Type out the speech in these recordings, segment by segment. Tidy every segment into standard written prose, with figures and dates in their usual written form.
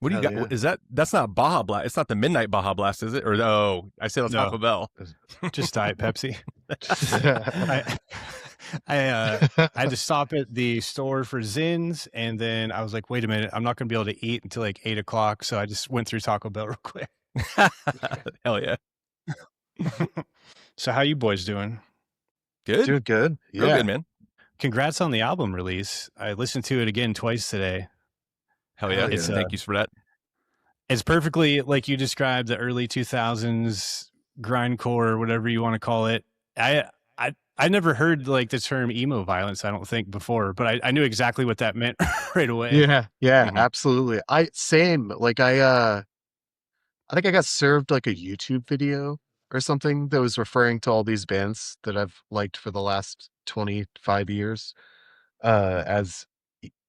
What do you got? Yeah. Is that's not Baja Blast? It's not the Midnight Baja Blast, is it? Or no, I said that's Taco Bell. Just Diet Pepsi. I had to stop at the store for Zins, and then I was like, wait a minute, I'm not going to be able to eat until like 8 o'clock. So I just went through Taco Bell real quick. Hell yeah. So how you boys doing? Good. Doing good. Yeah. Real good, man. Congrats on the album release. I listened to it again twice today. Hell yeah. It's, Thank you for that. It's perfectly like you described, the early 2000s grindcore, whatever you want to call it. I never heard like the term emo violence, I don't think, before, but I knew exactly what that meant right away. Yeah, Mhm. absolutely. Same. Like I think I got served like a YouTube video or something that was referring to all these bands that I've liked for the last 25 years as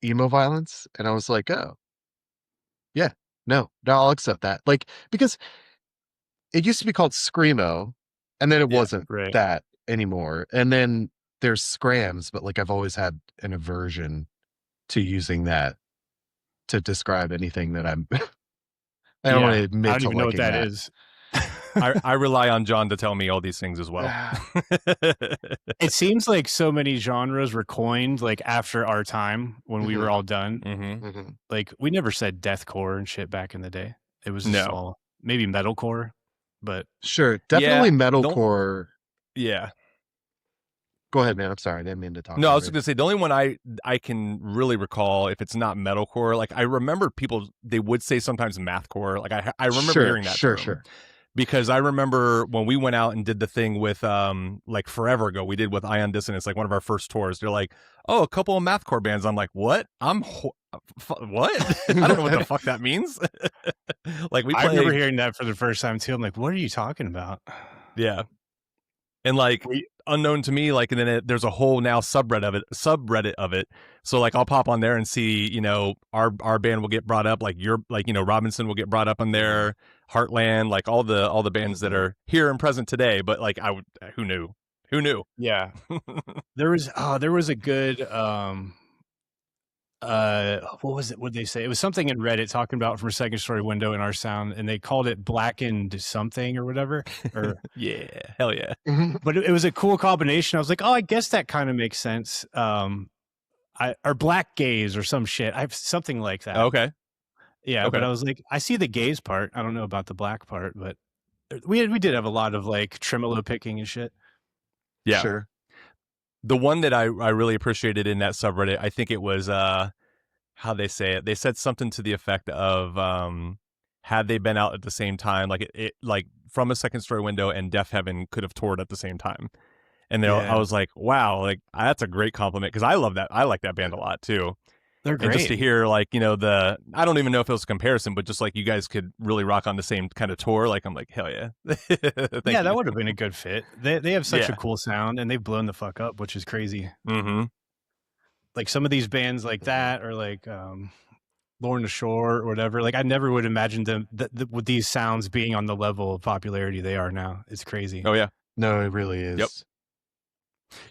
emo violence, and I was like, oh, yeah, no, I'll accept that. Like because it used to be called screamo, and then it Yeah, wasn't right. that anymore. And then there's scrams, but like I've always had an aversion to using that to describe anything that I'm. I don't want to admit. I don't even know what that is. I rely on John to tell me all these things as well. It seems like so many genres were coined like after our time when we were all done. Mm-hmm. Like we never said deathcore and shit back in the day. It was just all maybe metalcore, but sure, definitely Yeah, metalcore. Yeah. Go ahead, man. I'm sorry, I didn't mean to talk. No, I was going to say the only one I can really recall, if it's not metalcore, like I remember people, they would say sometimes mathcore. Like I remember hearing that. Sure. Because I remember when we went out and did the thing with like forever ago, we did with Ion Dissonance, like one of our first tours. They're like, oh, a couple of mathcore bands. I'm like, what? What? I don't know what the fuck that means. Like I remember hearing that for the first time too. I'm like, what are you talking about? Yeah. And like unknown to me, like, and then there's a whole now subreddit of it. So like I'll pop on there and see, you know, our band will get brought up, like Robinson will get brought up on there, Heartland, like all the bands that are here and present today. But like who knew? Yeah. there was a good what was it? What'd they say? It was something in Reddit talking about from a second story window in our sound, and they called it blackened something or whatever. Or yeah, hell yeah. But it was a cool combination. I was like, oh, I guess that kind of makes sense. Or black gaze or some shit. I have something like that. Okay. Yeah, but I was like, I see the gaze part. I don't know about the black part, but we did have a lot of like tremolo picking and shit. Yeah. Sure. The one that I really appreciated in that subreddit, I think it was how they say it. They said something to the effect of had they been out at the same time, like it like From a Second Story Window and Deaf Heaven could have toured at the same time. And I was like, wow, like that's a great compliment, because I love that. I like that band a lot too. They're great. And just to hear, like, you know, I don't even know if it was a comparison, but just like you guys could really rock on the same kind of tour. Like, I'm like, hell yeah. Yeah, that would have been a good fit. They have such a cool sound, and they've blown the fuck up, which is crazy. Mm-hmm. Like some of these bands like that, or like Lorna Shore or whatever. Like I never would imagine them with these sounds being on the level of popularity they are now. It's crazy. Oh yeah. No, it really is. Yep.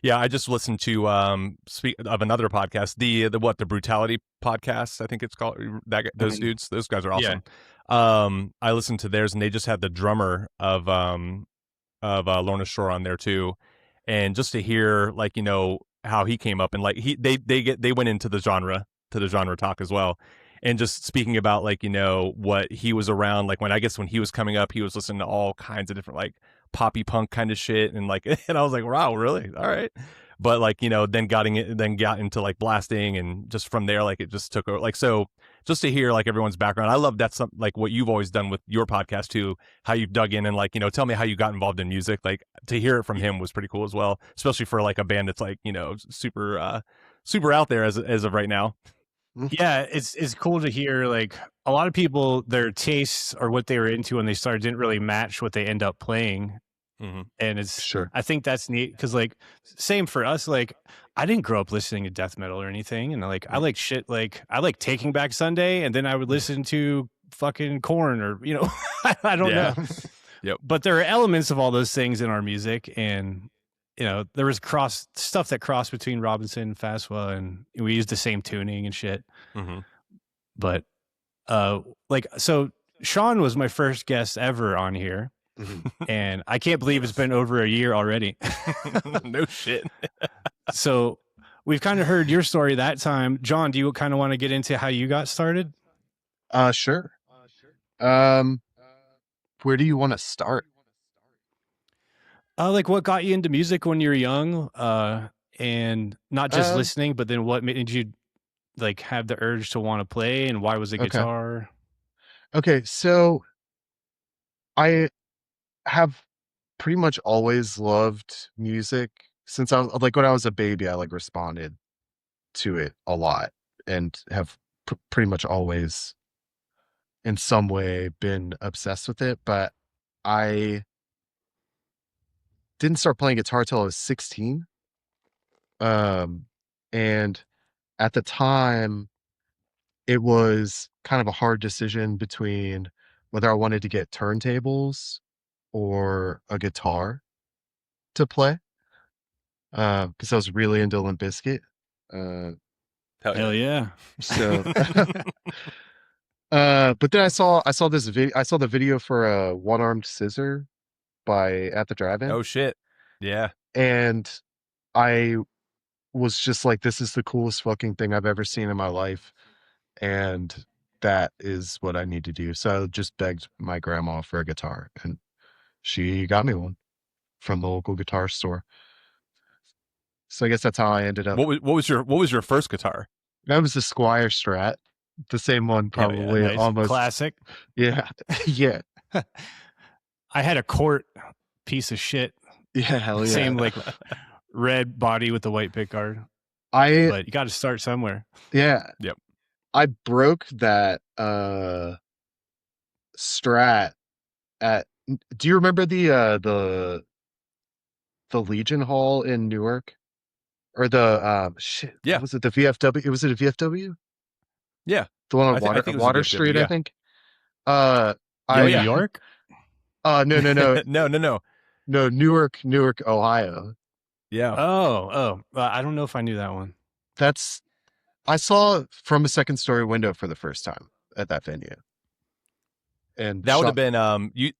Yeah, I just listened to speak of another podcast, the Brutality podcast, I think it's called. Those dudes, those guys are awesome. Yeah. I listened to theirs, and they just had the drummer of Lorna Shore on there too, and just to hear, like, you know, how he came up, and like they went into the genre talk as well, and just speaking about, like, you know, what he was around, like when he was coming up, he was listening to all kinds of different like poppy punk kind of shit, and like, and I was like, wow, really? All right. But like, you know, then got into like blasting, and just from there, like it just took over. Like, so just to hear like everyone's background, I love that's like what you've always done with your podcast too, how you've dug in and, like, you know, tell me how you got involved in music. Like to hear it from him was pretty cool as well, especially for like a band that's like, you know, super out there as of right now. Yeah, it's cool to hear, like, a lot of people, their tastes or what they were into when they started didn't really match what they end up playing. Mm-hmm. And it's sure. I think that's neat, because like same for us. Like I didn't grow up listening to death metal or anything, and like I like shit, like I like Taking Back Sunday, and then I would listen to fucking Korn, or, you know, I don't know. Yep. But there are elements of all those things in our music, and you know, there was stuff that crossed between Robinson and Faswa, and we used the same tuning and shit. Mm-hmm. But like, so Sean was my first guest ever on here. And I can't believe it's been over a year already. No shit. So we've kind of heard your story that time. John, do you kind of want to get into how you got started? Sure. Where do you want to start? Like what got you into music when you were young? And not just listening, but then what made you like have the urge to want to play, and why was it guitar? Okay, so I have pretty much always loved music since when I was a baby. I like responded to it a lot and have pretty much always in some way been obsessed with it. But I didn't start playing guitar till I was 16. And at the time it was kind of a hard decision between whether I wanted to get turntables or a guitar to play, because I was really into Limp Bizkit. Hell yeah. So, but then I saw this video. I saw the video for One Armed Scissor by At the Drive-In. Oh shit. Yeah. And I was just like, this is the coolest fucking thing I've ever seen in my life. And that is what I need to do. So I just begged my grandma for a guitar, and she got me one from the local guitar store. So I guess that's how I ended up. What was your first guitar? That was the Squire Strat, the same one, probably. Nice. Almost Classic. Yeah, yeah, I had a Court piece of shit. yeah, hell yeah. Same like red body with the white pickguard. But you got to start somewhere. Yeah. Yep. I broke that Strat at. Do you remember the Legion Hall in Newark, or the shit? Yeah. Was it the VFW? Was it a VFW? Yeah. The one on I think it was Water a VFW, Street, yeah. I think. New York? No. No, Newark, Ohio. Yeah. I don't know if I knew that one. I saw From a Second Story Window for the first time at that venue. And that would have been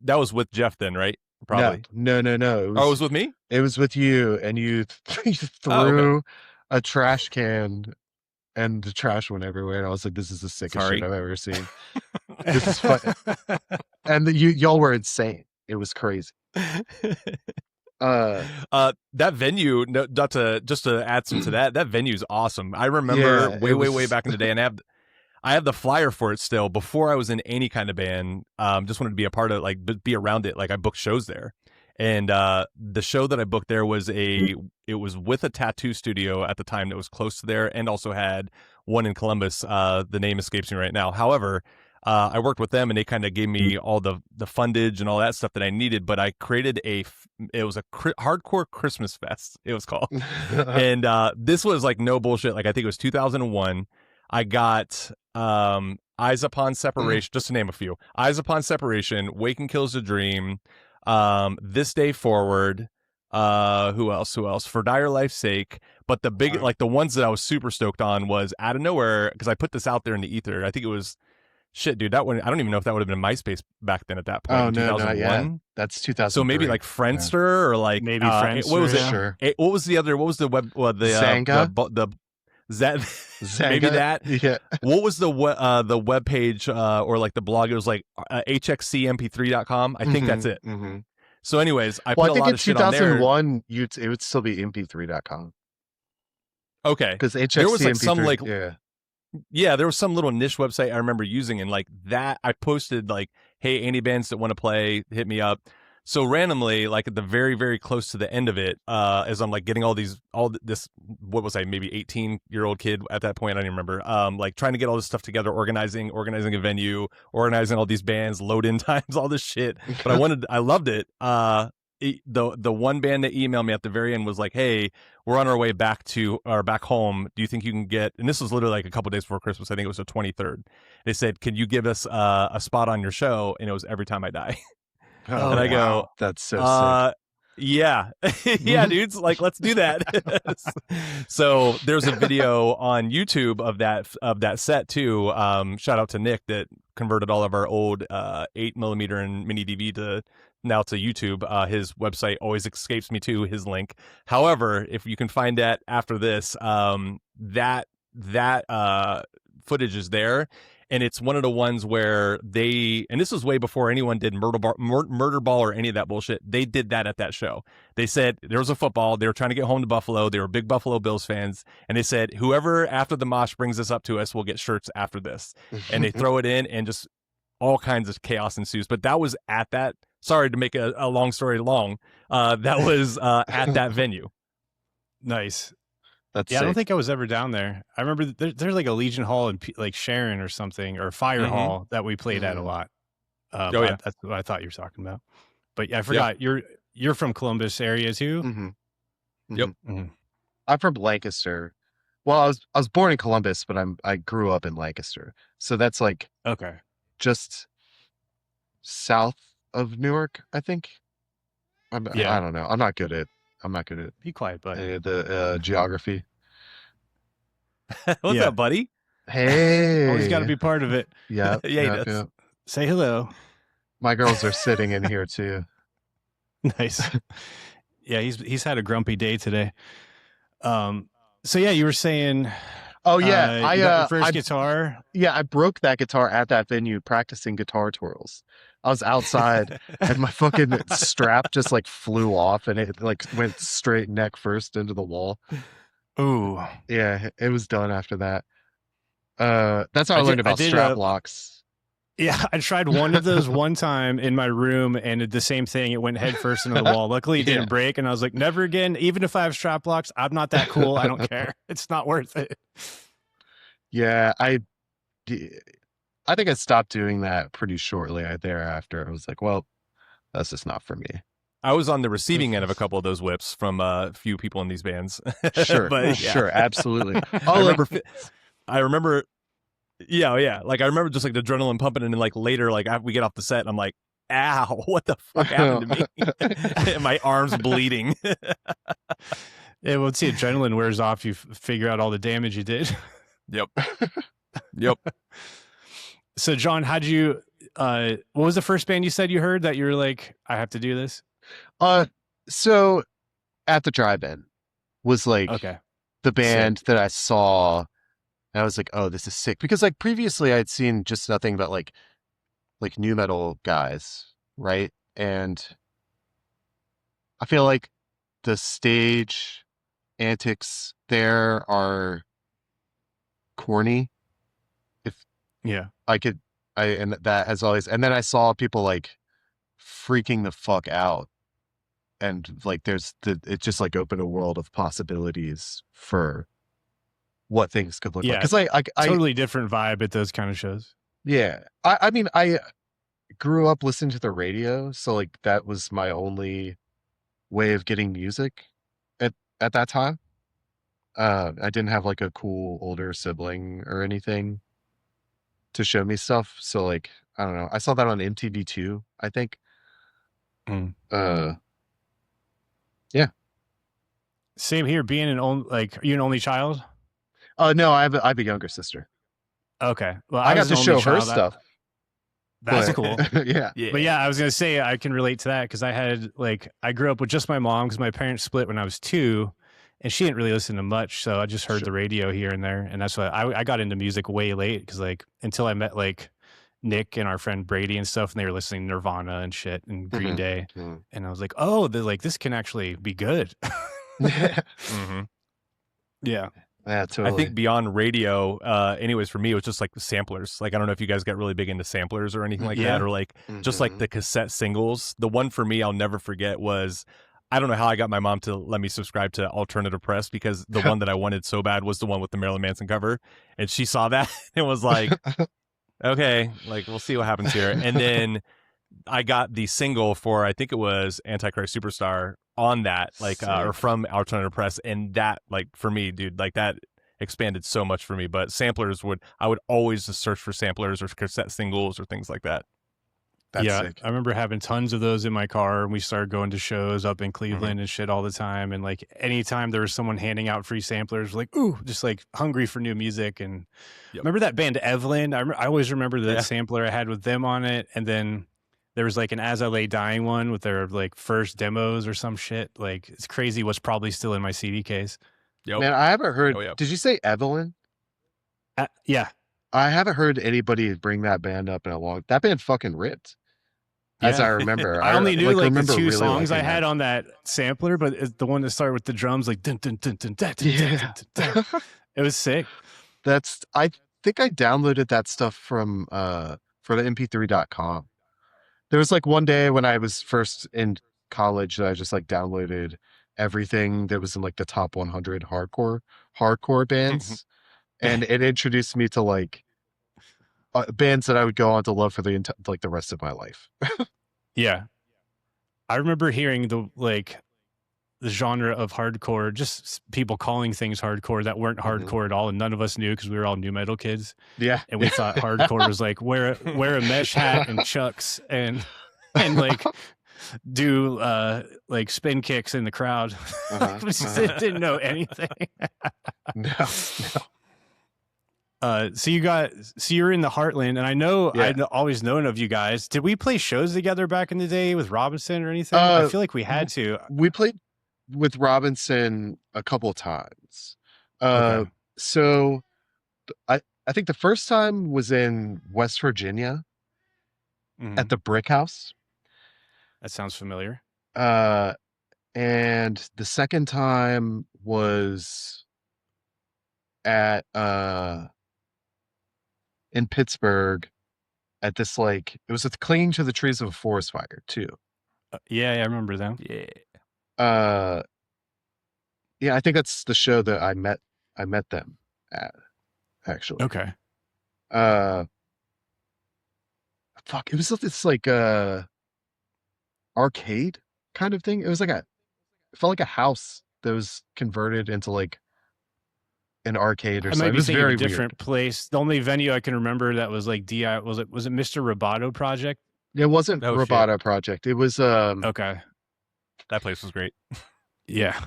that was with Jeff then, right? Probably. No. It was with me? It was with you, and you threw a trash can, and the trash went everywhere. And I was like, "This is the sickest shit I've ever seen. This is fun." And y'all were insane. It was crazy. That venue, just to add some to that venue's awesome. I remember way back in the day, and I have the flyer for it still. Before I was in any kind of band, just wanted to be a part of it, like be around it. Like I booked shows there, and the show that I booked there was it was with a tattoo studio at the time that was close to there, and also had one in Columbus. The name escapes me right now. However, I worked with them, and they kind of gave me all the fundage and all that stuff that I needed. But I created it was a hardcore Christmas fest, it was called. And this was like no bullshit. Like I think it was 2001. I got Eyes Upon Separation, just to name a few. Eyes Upon Separation, Waking Kills a Dream, This Day Forward, who else? For Dire Life's Sake. But the big, like the ones that I was super stoked on was out of nowhere, because I put this out there in the ether. I think it was, shit, dude, that one, I don't even know if that would have been MySpace back then at that point. Oh, in no, 2001. not yet. That's 2000. So maybe like Friendster or like maybe Friendster. What was it? Sure. What was the other? What was the web? Zanga? Zanga? Maybe that. Yeah. What was the web page or like the blog? It was like hxcmp3.com. I think that's it. Mm-hmm. So, anyways, I put a lot of shit on there. I think in 2001, it would still be mp3.com. Okay, because HXC there was like MP3, some like yeah, there was some little niche website I remember using, and like that I posted like, hey, any bands that want to play, hit me up. So randomly, like at the very, very close to the end of it, as I'm like getting all this, what was I, maybe 18-year-old kid at that point, I don't even remember, like trying to get all this stuff together, organizing a venue, organizing all these bands, load in times, all this shit. But I loved it. The one band that emailed me at the very end was like, hey, we're on our way back home. Do you think you can get, and this was literally like a couple days before Christmas, I think it was the 23rd. They said, can you give us a spot on your show? And it was Every Time I Die. Oh, and I go, that's so sick. Yeah. Yeah, dudes, like let's do that. So there's a video on YouTube of that set too. Shout out to Nick that converted all of our old 8mm and mini DV to now to YouTube. His website always escapes me too, his link. However, if you can find that after this, that footage is there. And it's one of the ones where and this was way before anyone did Murder Ball or any of that bullshit. They did that at that show. They said there was a football. They were trying to get home to Buffalo. They were big Buffalo Bills fans. And they said, whoever after the mosh brings this up to us will get shirts after this. And they throw it in and just all kinds of chaos ensues. But that was at that, sorry to make a long story long, that was at that venue. Nice. That's yeah, sick. I don't think I was ever down there. I remember there's like a Legion Hall in like Sharon or something, or Fire Hall that we played at a lot. Yeah, that's what I thought you were talking about. But yeah, I forgot you're from Columbus area too. Mm-hmm. Yep. Mm-hmm. I'm from Lancaster. Well, I was born in Columbus, but I grew up in Lancaster, so that's like just south of Newark, I think. I don't know. I'm not good at. Be quiet, buddy. The geography. What's up, buddy? Hey, always got to be part of it. Yeah, yeah. Say hello. My girls are sitting in here too. Nice. Yeah, he's had a grumpy day today. So yeah, you were saying. Oh yeah, I got your first guitar. Yeah, I broke that guitar at that venue practicing guitar twirls. I was outside and my fucking strap just like flew off and it like went straight neck first into the wall. Ooh. Yeah, it was done after that. That's how I learned about strap locks. Yeah, I tried one of those one time in my room and did the same thing. It went head first into the wall. Luckily it didn't break and I was like, never again. Even if I have strap locks, I'm not that cool. I don't care. It's not worth it. Yeah, I think I stopped doing that pretty shortly thereafter. I was like, well, that's just not for me. I was on the receiving end of a couple of those whips from a few people in these bands. Sure, but, sure, absolutely. I remember, yeah. Like I remember just like the adrenaline pumping, and then like later, like after we get off the set, I'm like, "Ow, what the fuck happened to me?" And my arms bleeding. Yeah, once the adrenaline wears off, you figure out all the damage you did. Yep. So, John, how'd you? What was the first band you said you heard that you were like, I have to do this? So At the Drive-In was like the band that I saw, and I was like, oh, this is sick. Because like previously I'd seen just nothing but like nu metal guys, right? And I feel like the stage antics there are corny. And that has always, and then I saw people like freaking the fuck out, and like it just like opened a world of possibilities for what things could look like. Because I totally different vibe at those kind of shows. Yeah, I mean I grew up listening to the radio, so like that was my only way of getting music at that time. I didn't have like a cool older sibling or anything to show me stuff, so like I don't know. I saw that on MTV2, I think. Yeah. Same here. Being are you an only child? No, I have a younger sister. Okay. Well, I got to show her stuff. That's cool. Yeah. But yeah, I was gonna say I can relate to that because I grew up with just my mom because my parents split when I was 2. And she didn't really listen to much, so I just heard the radio here and there, and that's why I got into music way late because like until I met like Nick and our friend Brady and stuff, and they were listening to Nirvana and shit and Green Day, and I was like, oh, this can actually be good. Yeah, totally. I think beyond radio, anyways, for me, it was just like the samplers. Like I don't know if you guys got really big into samplers or anything like that, or like just like the cassette singles. The one for me I'll never forget was, I don't know how I got my mom to let me subscribe to Alternative Press, because the one that I wanted so bad was the one with the Marilyn Manson cover. And she saw that and was like, okay, like we'll see what happens here. And then I got the single for, I think it was Antichrist Superstar on that, like, or from Alternative Press. And that, like, for me, dude, like that expanded so much for me. But samplers I would always just search for samplers or cassette singles or things like that. That's sick. I remember having tons of those in my car, and we started going to shows up in Cleveland and shit all the time. And like anytime there was someone handing out free samplers, like ooh, just like hungry for new music. And remember that band Evelyn? I always remember that sampler I had with them on it. And then there was like an As I Lay Dying one with their like first demos or some shit. Like it's crazy what's probably still in my CD case. Man, I haven't heard. Did you say Evelyn? Yeah. I haven't heard anybody bring that band up in a long. That band fucking ripped. As I remember, I only knew like the two songs I had on that sampler, but it's the one that started with the drums, like dun, dun, dun, dun, dun, dun, dun, dun, dun. It was sick. I think I downloaded that stuff from for the mp3.com. There was like one day when I was first in college that I just like downloaded everything that was in like the top 100 hardcore bands, and it introduced me to like bands that I would go on to love for the rest of my life. Yeah, I remember hearing the genre of hardcore, just people calling things hardcore that weren't hardcore at all, and none of us knew because we were all new metal kids. Yeah, and we thought hardcore was like wear a mesh hat and chucks and like do like spin kicks in the crowd. We just didn't know anything. No. So you're in the Heartland, and I know I'd always known of you guys. Did we play shows together back in the day with Robinson or anything? I feel like we had to. We played with Robinson a couple of times. So I think the first time was in West Virginia at the Brick House. That sounds familiar. And the second time was at in Pittsburgh at this like it was at the Clinging to the Trees of a Forest Fire too. Yeah, I remember them. Yeah, I think that's the show that I met them at, actually. Okay. Fuck, it was this like arcade kind of thing. It was like it felt like a house that was converted into like an arcade or something. It was very different weird. Place. The only venue I can remember that was like DI was it Mr. Roboto Project? It wasn't Roboto Project. It was okay. That place was great. Yeah.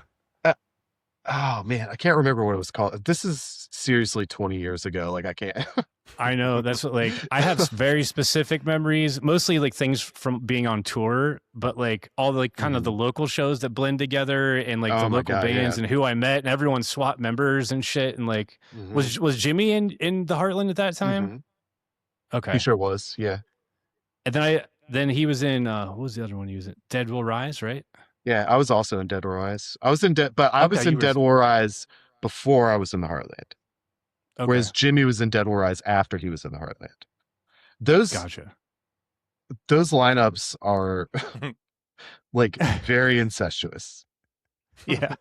Oh man, I can't remember what it was called. This is seriously 20 years ago. Like I can't. I know that's what, like I have very specific memories, mostly like things from being on tour, but like all the like kind of the local shows that blend together and like the local bands and who I met and everyone swapped members and shit. And like was Jimmy in the Heartland at that time? Okay, he sure was. Yeah, and then he was in what was the other one he was in? Dead Will Rise, right? Yeah, I was also in Dead Will Rise. I was in Dead Will Rise before I was in the Heartland. Okay. Whereas Jimmy was in Dead Will Rise after he was in the Heartland. Those lineups are like very incestuous. Yeah.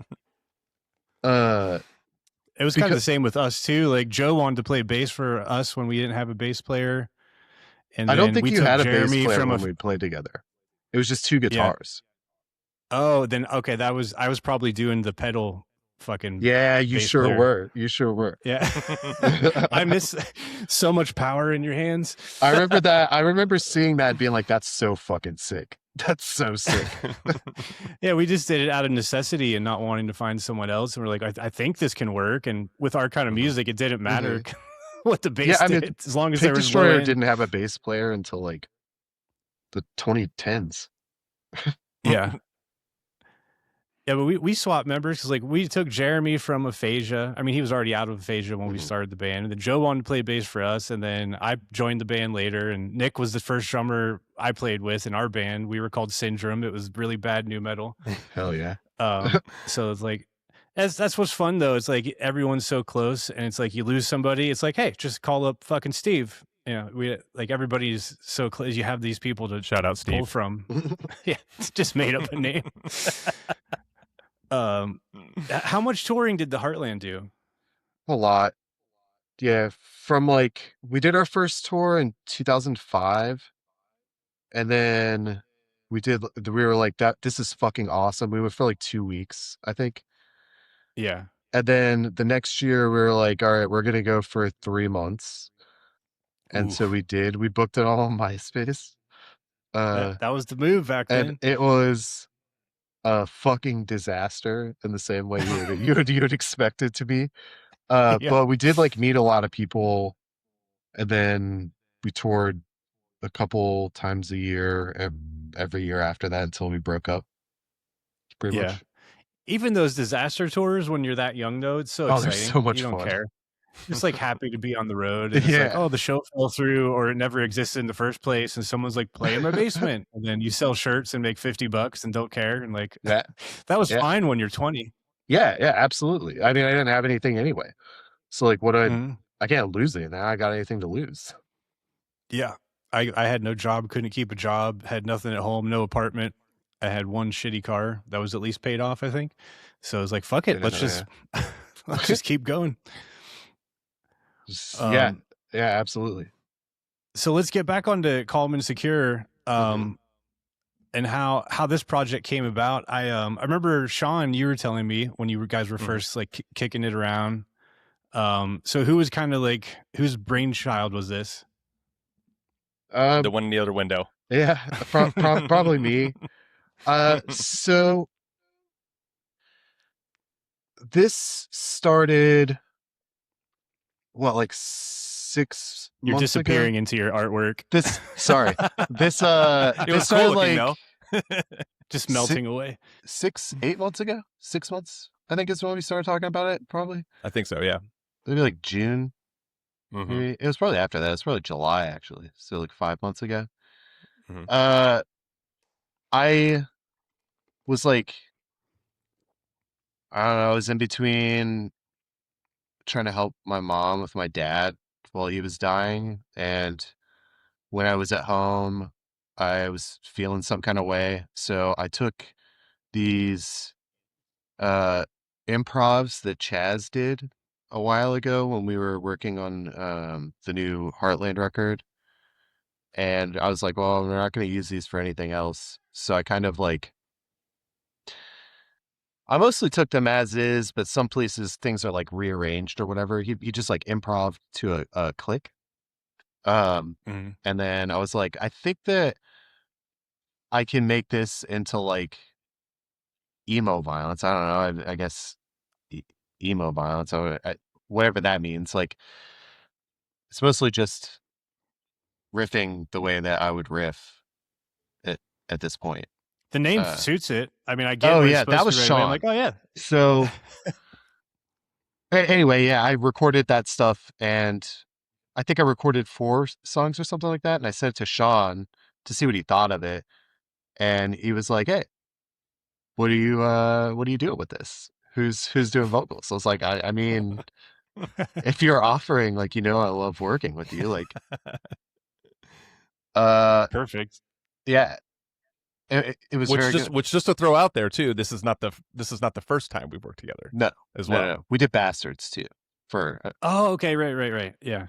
It was kind of the same with us too. Like Joe wanted to play bass for us when we didn't have a bass player. And I don't think you had a bass player when we played together. It was just two guitars. Yeah. Oh, then okay, I was probably doing the pedal fucking. Yeah, you sure were. You sure were. Yeah. I miss so much power in your hands. I remember that. I remember seeing that and being like, that's so fucking sick. That's so sick. Yeah, we just did it out of necessity and not wanting to find someone else. And we're like, I think this can work. And with our kind of music, it didn't matter what the bass did, as long as there was Destroyer didn't have a bass player until like the 2010s. Yeah. Yeah, but we swapped members because like we took Jeremy from Aphasia. I mean, he was already out of Aphasia when we started the band. And then Joe wanted to play bass for us, and then I joined the band later. And Nick was the first drummer I played with in our band. We were called Syndrome. It was really bad new metal. Hell yeah. So it's like that's what's fun though. It's like everyone's so close, and it's like you lose somebody. It's like, hey, just call up fucking Steve. You know, we like everybody's so close. You have these people to shout out Steve pull from. Yeah, it's just made up a name. How much touring did the Heartland do? A lot. Yeah, from like we did our first tour in 2005, and then we were like that. This is fucking awesome. We went for like 2 weeks, I think. Yeah, and then the next year we were like, all right, we're gonna go for 3 months, and so we did. We booked it all on MySpace. That was the move back and then. it was a fucking disaster in the same way you would expect it to be. But we did like meet a lot of people, and then we toured a couple times a year, every year after that until we broke up. Pretty much. Even those disaster tours when you're that young, though, it's so Oh, exciting. they're so much you don't fun. care. Just like happy to be on the road. And it's like, oh, the show fell through, or it never existed in the first place, and someone's like, play in my basement, and then you sell shirts and make $50 and don't care, and like that was fine when you're 20. Yeah, absolutely. I mean, I didn't have anything anyway, so like, what I can't lose anything. I got anything to lose. Yeah, I had no job, couldn't keep a job, had nothing at home, no apartment. I had one shitty car that was at least paid off, I think. So I was like, fuck it, let's just keep going. Yeah, absolutely. So let's get back onto Calm and Secure, and how this project came about. I remember, Sean, you were telling me when you guys were first like kicking it around. So who was kind of like, whose brainchild was this? The one in the other window. Yeah, probably me. So this started like 6 You're months disappearing ago? into your artwork. This started cool like looking, just melting away. 8 months ago. 6 months, I think, is when we started talking about it. Probably. I think so. Yeah. Maybe like June. Maybe. It was probably after that. It's probably July, actually. So like 5 months ago. I was like, I don't know, I was in between trying to help my mom with my dad while he was dying, and when I was at home, I was feeling some kind of way, so I took these improvs that Chaz did a while ago when we were working on the new Heartland record, and I was like, well, we're not going to use these for anything else, so I kind of like, I mostly took them as is, but some places things are like rearranged or whatever. He just like improv to a click. And then I was like, I think that I can make this into like Emoviolence. I don't know. I guess Emoviolence, whatever that means. Like, it's mostly just riffing the way that I would riff at this point. The name suits it. I mean, I get. Oh yeah, that was Sean. I'm like, oh yeah. So anyway, yeah, I recorded that stuff, and I think I recorded 4 songs or something like that, and I sent it to Sean to see what he thought of it, and he was like, "Hey, what are you doing with this? Who's doing vocals?" So I was like, I mean, if you're offering, like, I love working with you, like, perfect. Yeah. It was very good. Which just to throw out there too, this is not the first time we've worked together. No, as well. No. We did Bastards too. Oh, okay, right. Yeah.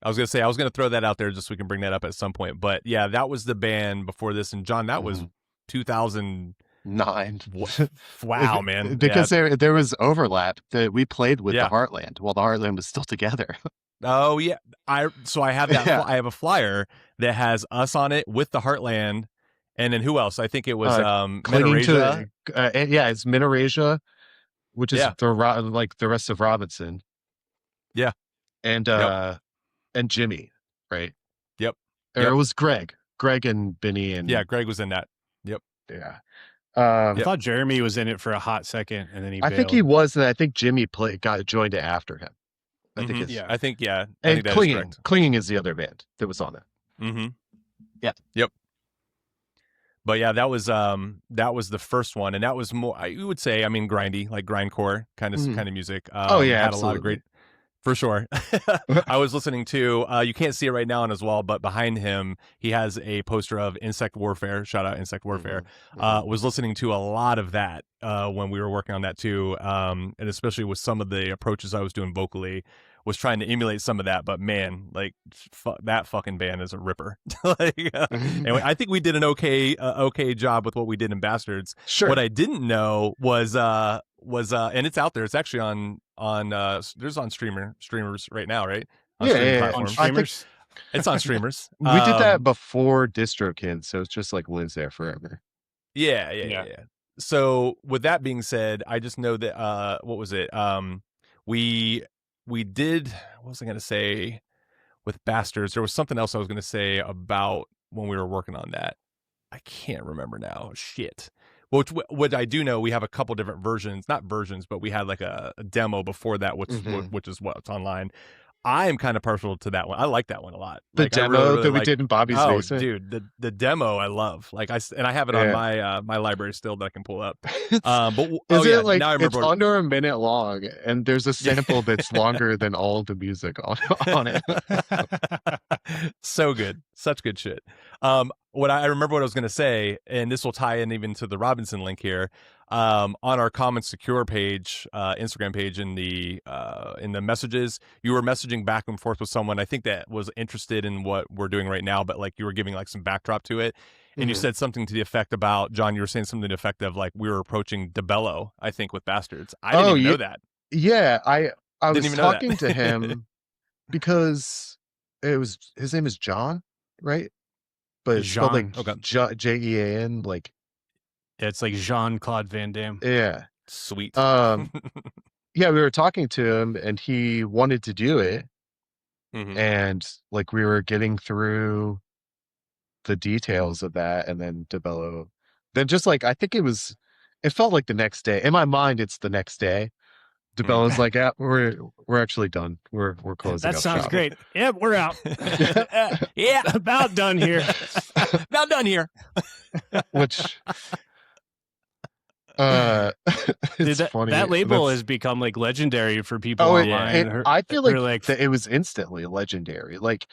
I was gonna throw that out there just so we can bring that up at some point. But yeah, that was the band before this, and John, that was 2009. Wow, man! Because there was overlap that we played with the Heartland while the Heartland was still together. Oh yeah, I have that. I have a flyer that has us on it with the Heartland. And then who else? I think it was Minerasia. It's Minerasia, which is the rest of Robinson. Yeah. And Jimmy, right? Yep. Or it was Greg and Benny, and Greg was in that. Yep. Yeah. I thought Jeremy was in it for a hot second, and then he bailed. I think he was, and I think Jimmy joined it after him. I think and Clinging is the other band that was on it. Yeah. Yep. But yeah, that was the first one, and that was more, I would say, I mean, grindy, like grindcore kind of music. Had absolutely. A lot of great, for sure. I was listening to, you can't see it right now on his wall, but behind him, he has a poster of Insect Warfare. Shout out Insect Warfare. Was listening to a lot of that when we were working on that too, and especially with some of the approaches I was doing vocally, was trying to emulate some of that. But man, like that fucking band is a ripper. Anyway, I think we did an okay job with what we did in Bastards. Sure. What I didn't know was and it's out there. It's actually on there's on streamers right now, right? On streamers. It's on streamers. We did that before DistroKid, so it's just like lives there forever. Yeah. So with that being said, I just know that what was it? We did, what was I gonna say with Bastards? There was something else I was gonna say about when we were working on that. I can't remember now. Shit. Which what I do know, we have a couple different versions, not versions, but we had like a demo before that, which is what's online. I am kind of partial to that one. I like that one a lot. The like, demo I really, really that we did in Bobby's basement. Dude, the demo I love. Like I have it on my my library still that I can pull up. But it like now I remember it's under a minute long, and there's a sample that's longer than all of the music on it. So good, such good shit. What I remember what I was going to say, and this will tie in even to the Robinson link here. On our Common Secure page, Instagram page, in the messages, you were messaging back and forth with someone I think that was interested in what we're doing right now, but like you were giving like some backdrop to it, and you said something to the effect about, John, you were saying something to the effect of like we were approaching DeBello, I think, with Bastards. I didn't even know that. Yeah, I was talking to him because his name is John, right? But it's spelled like Jean, like it's like Jean-Claude Van Damme. Yeah. Sweet. Yeah, we were talking to him and he wanted to do it. And like we were getting through the details of that, and then DeBello, then just like I think it felt like the next day. In my mind, it's the next day. DeBello's like, yeah, we're actually done. We're closing. That up sounds shop. Great. Yep, we're out. Yeah, about done here. About done here. Which it's funny. That label has become like legendary for people online. I feel like it was instantly legendary. Like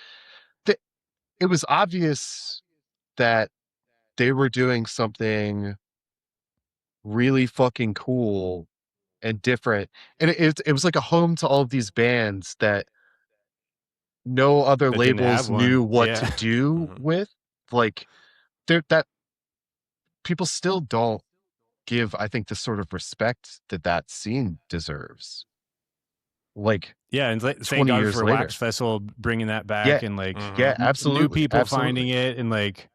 it was obvious that they were doing something really fucking cool and different, and it was like a home to all of these bands that no other labels knew what to do with. Like that people still don't give, I think, the sort of respect that scene deserves. Like, and thank God for Wax Festival bringing that back, and like absolutely, new people finding it, and like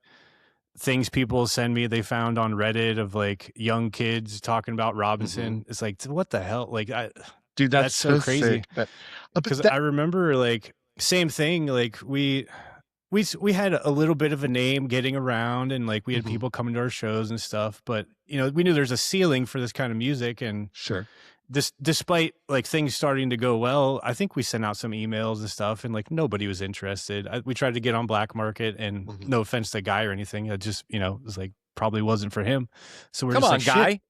things people send me they found on Reddit of like young kids talking about Robinson. It's like, what the hell? Like, dude, that's so crazy. Because I remember like same thing. Like we had a little bit of a name getting around, and like we had people coming to our shows and stuff, but you know, we knew there's a ceiling for this kind of music, and despite like things starting to go well, I think we sent out some emails and stuff, and like nobody was interested. We tried to get on Black Market, and no offense to Guy or anything, it just, you know, it was like probably wasn't for him. So we're Guy.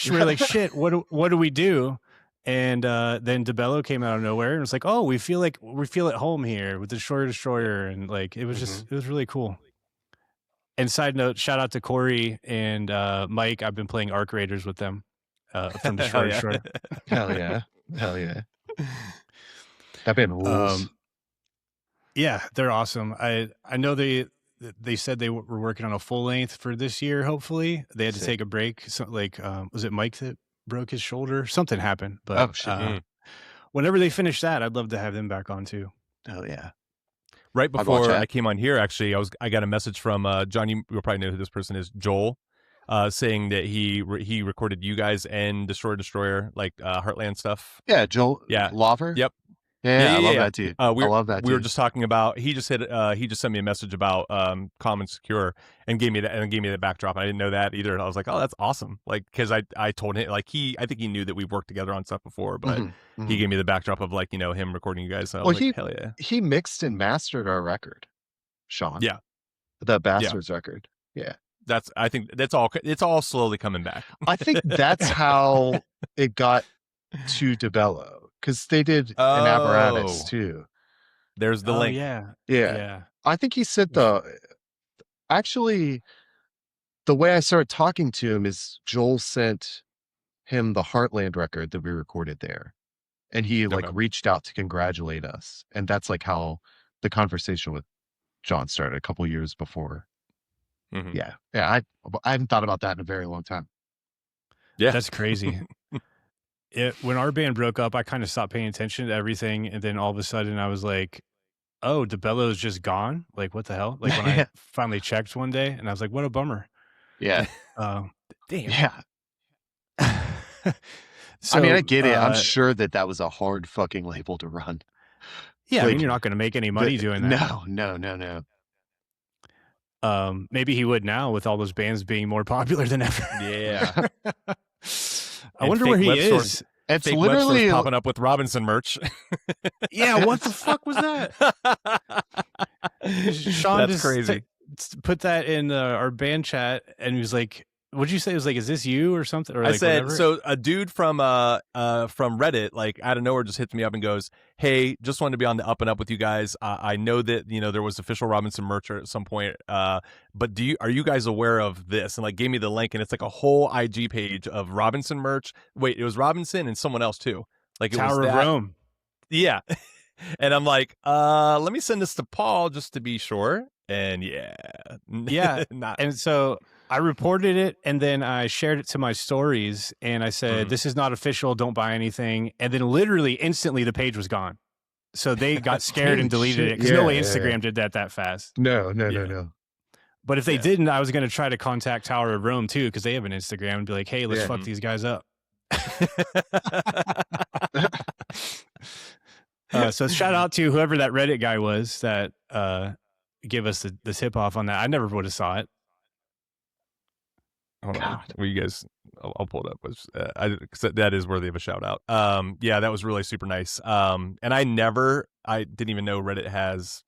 We're like, shit, what do we do? And then DeBello came out of nowhere and was like, oh, we feel at home here with the Destroyer, and like it was just it was really cool. And side note, shout out to Corey and Mike. I've been playing Arc Raiders with them from Destroyer. Hell yeah. That band rules. Yeah, they're awesome. I know they said they were working on a full length for this year. Hopefully, they had to take a break. So, like, was it Mike that broke his shoulder? Something happened, but whenever they finish that, I'd love to have them back on too. Oh yeah. Right before I came on here, actually, I got a message from John. You'll probably know who this person is, Joel, saying that he recorded you guys and Destroyer, like Heartland stuff. Yeah, Joel. Yeah, Lover. Yep. Yeah, I love that dude. I love that dude. We were just talking about, he just sent me a message about Common Secure and gave me the backdrop. I didn't know that either. And I was like, oh, that's awesome. Like, because I told him, like, I think he knew that we've worked together on stuff before, but he gave me the backdrop of, like, you know, him recording you guys. So I was like, hell yeah. He mixed and mastered our record, Sean. Yeah. The Bastards record. Yeah. I think it's all slowly coming back. I think that's how it got to DeBello, because they did an Apparatus too. There's the link. Yeah. I think he said actually the way I started talking to him is Joel sent him the Heartland record that we recorded there, and he like reached out to congratulate us, and that's like how the conversation with John started a couple years before. Yeah. I haven't thought about that in a very long time. Yeah, that's crazy. When our band broke up, I kind of stopped paying attention to everything, and then all of a sudden I was like, oh, DeBello's just gone? Like, what the hell? Like, when I finally checked one day, and I was like, what a bummer. Yeah. Damn. Yeah. So, I mean, I get it. I'm sure that was a hard fucking label to run. Yeah, I mean, you're not going to make any money doing that. No. Maybe he would now with all those bands being more popular than ever. Yeah. I wonder where he is. It's fake literally popping up with Robinson merch. Yeah, what the fuck was that? Sean That's crazy. Put that in our band chat, and he was like, "What'd you say?" It was like, "Is this you or something?" Or like, I said, whatever. so a dude from Reddit, like out of nowhere, just hits me up and goes, "Hey, just wanted to be on the up and up with you guys. I know that there was official Robinson merch at some point, but are you guys aware of this?" And like gave me the link, and it's like a whole IG page of Robinson merch. Wait, it was Robinson and someone else too. Like it Tower was of Rome. Yeah. And I'm like, let me send this to Paul just to be sure. And yeah. And so I reported it, and then I shared it to my stories, and I said, this is not official, don't buy anything. And then literally instantly the page was gone. So they got scared and deleted it, because no way Instagram did that fast. No. But if they didn't, I was going to try to contact Tower of Rome too, because they have an Instagram, and be like, hey, let's fuck these guys up. So shout out to whoever that Reddit guy was that gave us the tip off on that. I never would have saw it. Hold on. Well, you guys, I'll pull it up. That is worthy of a shout out. Yeah, that was really super nice. And I didn't even know Reddit has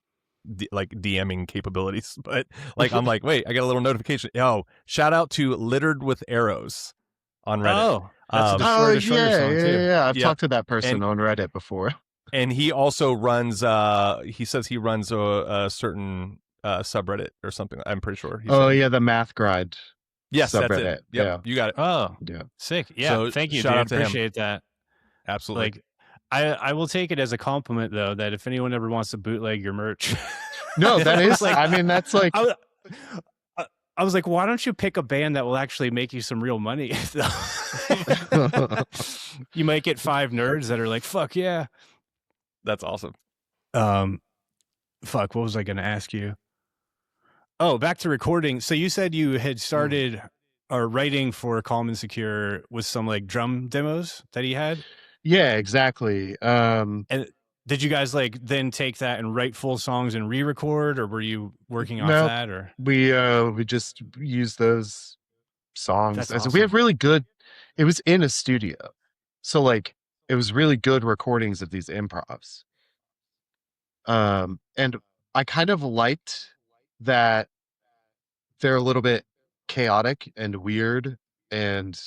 like DMing capabilities, but like I'm like, wait, I got a little notification. Oh, shout out to Littered with Arrows on Reddit. Oh, that's a Destroy song too. Yeah. I've talked to that person on Reddit before. And he also runs. He says he runs a certain subreddit or something. I'm pretty sure. Yeah, the Math Grind. Yes, subreddit. That's it. Yep, yeah, you got it. Oh, yeah, sick. Yeah, so, thank you, shout dude. out to him. Appreciate that. Absolutely. Like, I will take it as a compliment though that if anyone ever wants to bootleg your merch. No, that is like. I mean, that's like. I was like, why don't you pick a band that will actually make you some real money? You might get 5 nerds that are like, fuck yeah. That's awesome. Fuck, what was I going to ask you? Oh, back to recording. So you said you had started writing for Calm and Secure with some like drum demos that he had? Yeah, exactly. And did you guys like then take that and write full songs and re-record, or were you working off that? Or we just use those songs. That's awesome. awesome. We have really good. It was in a studio, so like it was really good recordings of these improvs. And I kind of liked that they're a little bit chaotic and weird, and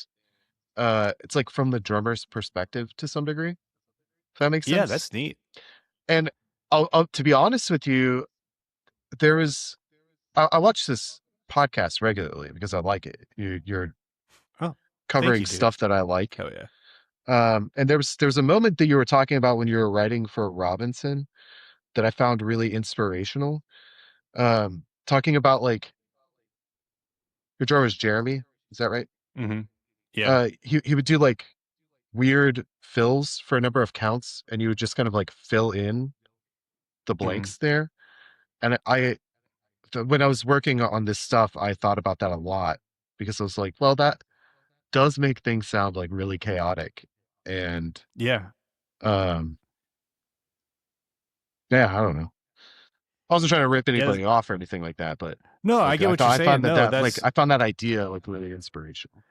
it's like from the drummer's perspective to some degree. If that makes sense. Yeah, that's neat. And I'll to be honest with you, there was I watch this podcast regularly because I like it. You're covering stuff that I like. Oh yeah. And there was a moment that you were talking about when you were writing for Robinson that I found really inspirational. Talking about like your drummer is Jeremy, is that right? Mm-hmm. Yeah. He would do like weird fills for a number of counts, and you would just kind of like fill in the blanks there. And when I was working on this stuff, I thought about that a lot, because I was like, well, that does make things sound like really chaotic. And yeah, I don't know. I wasn't trying to rip anybody off or anything like that, but no, like, I get what you're saying. I found that idea like really inspirational.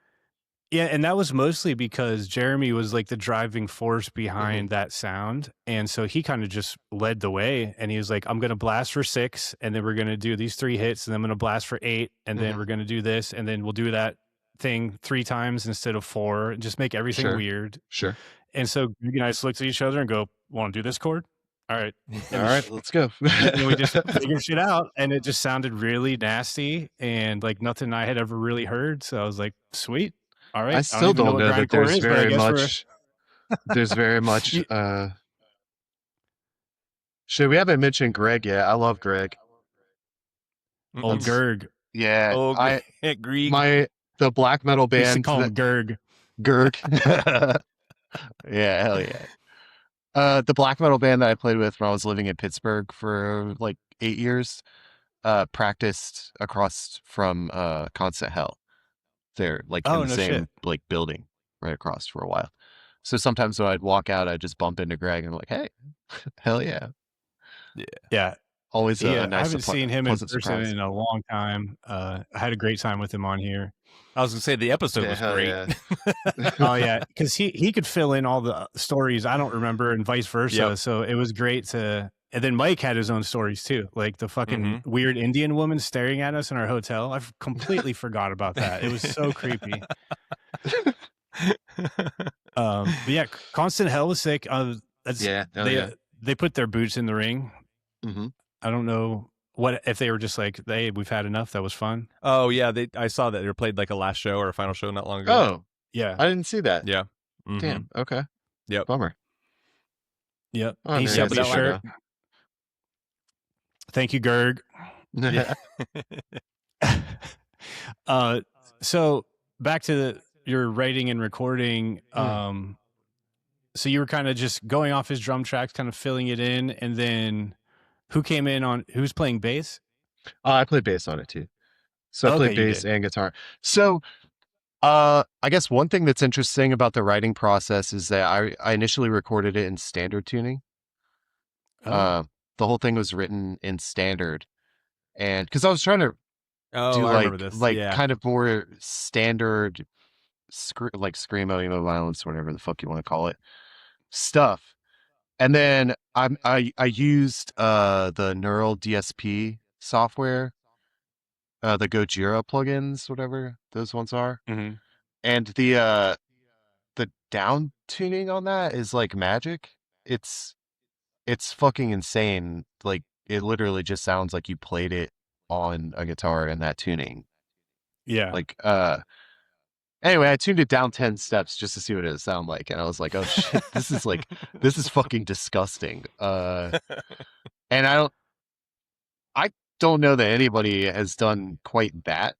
Yeah, and that was mostly because Jeremy was like the driving force behind that sound. And so he kind of just led the way, and he was like, I'm going to blast for 6, and then we're going to do these 3 hits, and then I'm going to blast for 8, and then we're going to do this, and then we'll do that thing 3 times instead of 4, and just make everything weird. Sure. And so Greg and I just looked at each other and go, want to do this chord? All right. All right, let's go. And we just figured shit out, and it just sounded really nasty and like nothing I had ever really heard. So I was like, sweet. All right. I still don't know that there's very much. There's very much. Shit, we haven't mentioned Greg yet. I love Greg. Old Gerg. Yeah. Greg. The black metal band. Used to call him Gerg. Gerg. Yeah, hell yeah. The black metal band that I played with when I was living in Pittsburgh for like 8 years, practiced across from Constant Hell. They're like in Oh, the no shit. same like building right across for a while. So sometimes when I'd walk out, I'd just bump into Greg and I'm like, hey, hell yeah. Yeah. Always a I nice, haven't seen him in pleasant person surprise. in a long time. I had a great time with him on here. I was gonna say the episode was hell great. Yeah. Oh yeah, because he could fill in all the stories I don't remember, and vice versa. Yep. So it was great to. And then Mike had his own stories too, like the fucking weird Indian woman staring at us in our hotel. I completely forgot about that. It was so creepy. But yeah, Constant Hell was sick. They put their boots in the ring. Mm-hmm. I don't know what if they were just like, hey, we've had enough. That was fun. Oh yeah, I saw that they played like a last show or a final show not long ago. Oh yeah, I didn't see that. Yeah. Damn. Okay. Yep. Bummer. Yep. Oh, He sent me a shirt. Thank you, Gerg. Yeah. So back to your writing and recording. So you were kind of just going off his drum tracks, kind of filling it in, and then who's playing bass? I played bass on it too. So I played bass and guitar. So I guess one thing that's interesting about the writing process is that I initially recorded it in standard tuning. The whole thing was written in standard, and because I was trying to do kind of more standard like screamo, Emoviolence, whatever the fuck you want to call it, stuff. And then I used the Neural DSP software, the Gojira plugins, whatever those ones are. Mm-hmm. And the down tuning on that is like magic. It's fucking insane. Like it literally just sounds like you played it on a guitar in that tuning. Yeah. Like anyway, I tuned it down 10 steps just to see what it would sound like, and I was like, oh shit, this is fucking disgusting. And I don't know that anybody has done quite that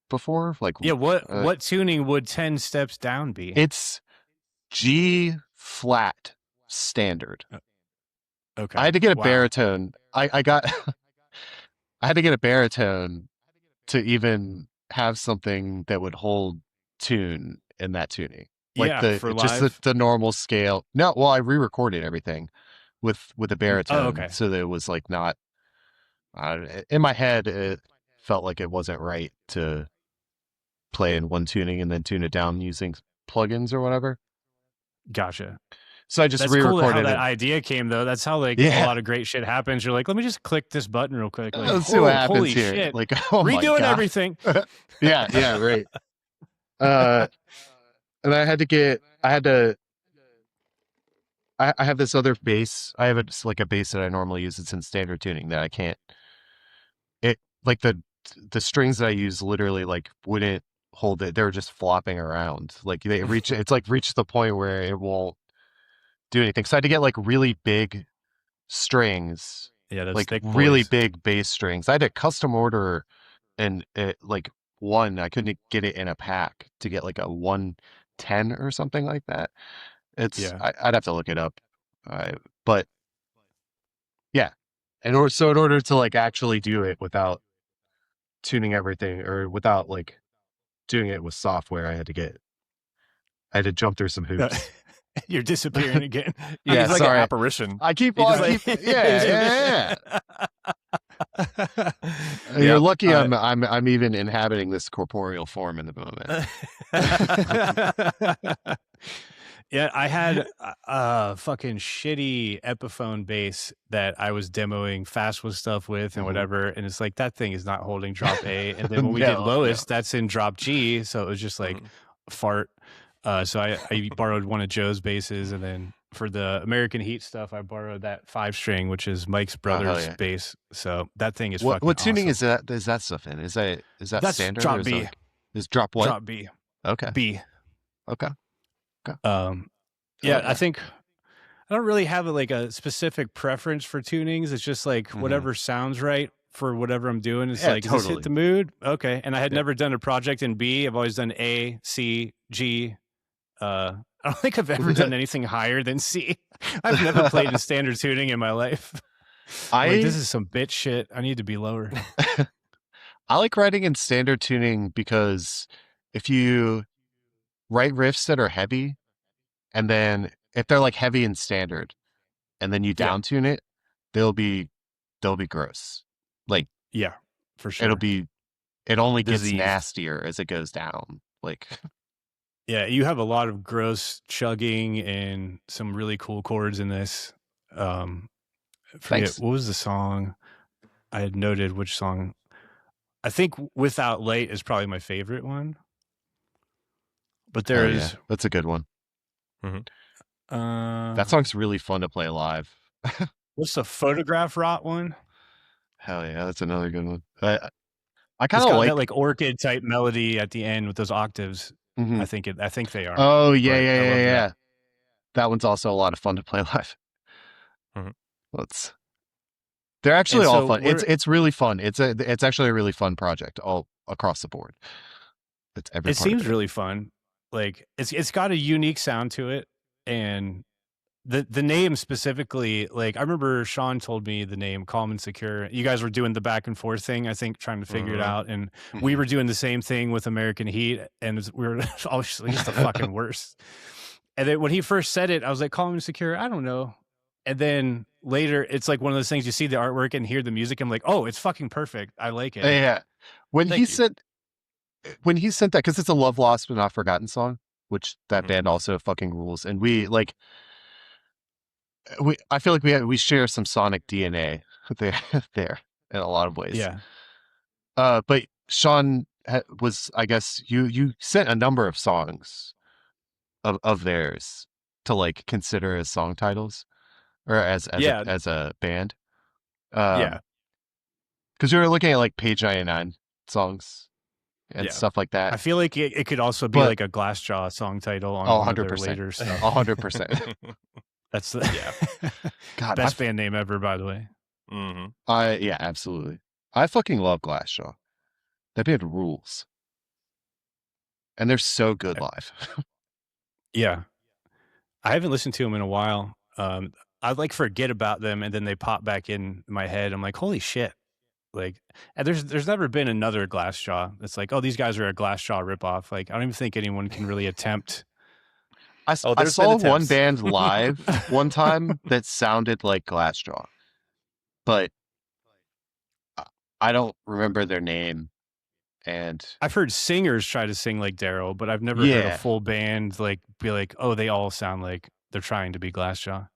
before. Like, yeah, what tuning would 10 steps down be? It's G flat standard. Okay. I had to get a baritone. I had to get a baritone to even have something that would hold tune in that tuning. Like the normal scale. No, well, I re-recorded everything with a baritone, so that it was like not. In my head, it felt like it wasn't right to play in one tuning and then tune it down using plugins or whatever. Gotcha. So I just re-recorded cool how that idea came, though. That's how a lot of great shit happens. You're like, let me just click this button real quick. Like, let's see what happens holy here. Shit. Like, oh my redoing God. everything. yeah, right. And I have this other bass. I have a bass that I normally use. It's in standard tuning that I can't. It like the strings that I use literally like wouldn't hold it. They're just flopping around. Like they reach. It's like reached the point where it won't do anything. So I had to get like really big strings. Yeah, those like thick really boys. big bass strings. I had to custom order and like one. I couldn't get it in a pack to get like a 110 or something like that. I'd have to look it up. But yeah. In order to like actually do it without tuning everything or without like doing it with software, I had to jump through some hoops. You're disappearing again. Yeah, he's like an apparition. I keep yeah. You're lucky I'm even inhabiting this corporeal form in the moment. Yeah, I had a fucking shitty Epiphone bass that I was demoing Fastwood stuff with and whatever, and it's like that thing is not holding drop A, and then when we did lowest, that's in drop G, so it was just like fart. So I borrowed one of Joe's basses, and then for the American Heat stuff, I borrowed that 5-string, which is Mike's brother's bass. So that thing is fucking what tuning awesome. is that stuff in? Is that that's standard? Drop B. Is drop what? Drop B. Okay. B. Okay. Yeah, I think I don't really have like a specific preference for tunings. It's just like whatever sounds right for whatever I'm doing. It's like, does this hit the mood? Okay. And I had never done a project in B. I've always done A, C, G, I don't think I've ever done anything higher than C. I've never played in standard tuning in my life. Like, this is some bitch shit. I need to be lower. I like writing in standard tuning because if you write riffs that are heavy, and then if they're like heavy and standard, and then you down tune it, they'll be gross. Like, yeah, for sure. It only gets nastier as it goes down. Like, yeah, you have a lot of gross chugging and some really cool chords in this. Forget what was the song I had noted. Which song? I think Without Light is probably my favorite one. But that's a good one. Mm-hmm. That song's really fun to play live. What's the Photograph Rot one? Hell yeah, that's another good one. I kind of like that like orchid type melody at the end with those octaves. Mm-hmm. I think they are. Oh yeah. That one's also a lot of fun to play live. Mm-hmm. They're actually all fun. It's really fun. It's actually a really fun project all across the board. It seems really fun. Like it's got a unique sound to it, and the name specifically, like I remember Sean told me the name Calm and Secure. You guys were doing the back and forth thing, I think, trying to figure it out, and we were doing the same thing with American Heat, and we were obviously just the fucking worst. And then when he first said it, I was like, Calm and Secure, I don't know. And then later, it's like one of those things, you see the artwork and hear the music, I'm like, oh, it's fucking perfect. I like it. Yeah. When he sent that, because it's a Love Lost but Not Forgotten song, which that band also fucking rules, and I feel like we share some sonic DNA there in a lot of ways. Yeah. But Sean was, I guess, you sent a number of songs of theirs to like consider as song titles or as a band. Because we were looking at like Page 99 songs and stuff like that. I feel like it could also be like a Glassjaw song title on 100% later stuff. 100%. That's the God, best band name ever, by the way. Mm-hmm. Yeah, absolutely. I fucking love Glassjaw. That band rules, and they're so good live. Yeah, I haven't listened to them in a while. I like forget about them, and then they pop back in my head. I'm like, holy shit! Like, and there's never been another Glassjaw that's like, oh, these guys are a Glassjaw ripoff. Like, I don't even think anyone can really attempt. I saw one band live one time that sounded like Glassjaw, but I don't remember their name. And I've heard singers try to sing like Daryl, but I've never heard a full band like be like, oh, they all sound like they're trying to be Glassjaw.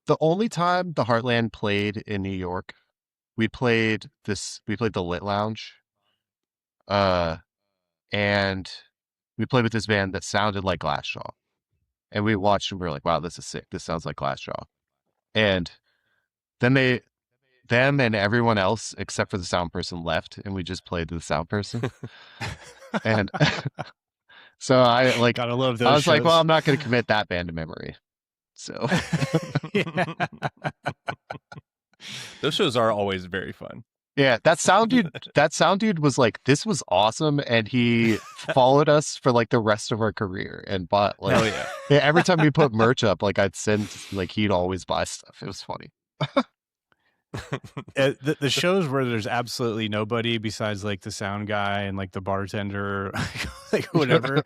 The only time the Heartland played in New York, we played the Lit Lounge, and we played with this band that sounded like Glassjaw. And we watched and we were like, wow, this is sick. This sounds like Glassjaw. And then them and everyone else except for the sound person left, and we just played to the sound person. And so I like gotta love those. I was shows. like, well, I'm not going to commit that band to memory. So those shows are always very fun. Yeah, that sound dude was like, this was awesome, and he followed us for like the rest of our career and bought like every time we put merch up, like I'd send like he'd always buy stuff. It was funny. The shows where there's absolutely nobody besides like the sound guy and like the bartender, like whatever.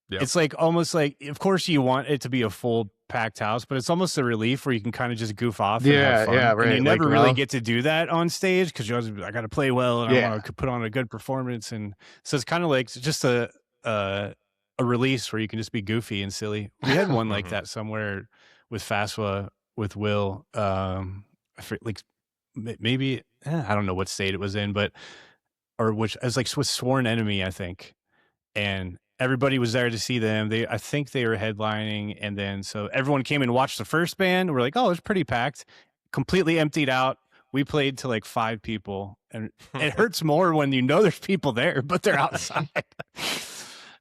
It's like almost like, of course you want it to be a full packed house, but it's almost a relief where you can kind of just goof off and have fun. Right. And you never really get to do that on stage because you always, I got to play well and I want to put on a good performance. And so it's kind of like just a release where you can just be goofy and silly. We had one like that somewhere with FASWA with Will, like maybe I don't know what state it was in, but or which it was like with Sworn Enemy, I think, and everybody was there to see them. I think they were headlining, and then so everyone came and watched the first band. We're like, oh, it's pretty packed, completely emptied out. We played to like 5 people, and it hurts more when you know there's people there, but they're outside.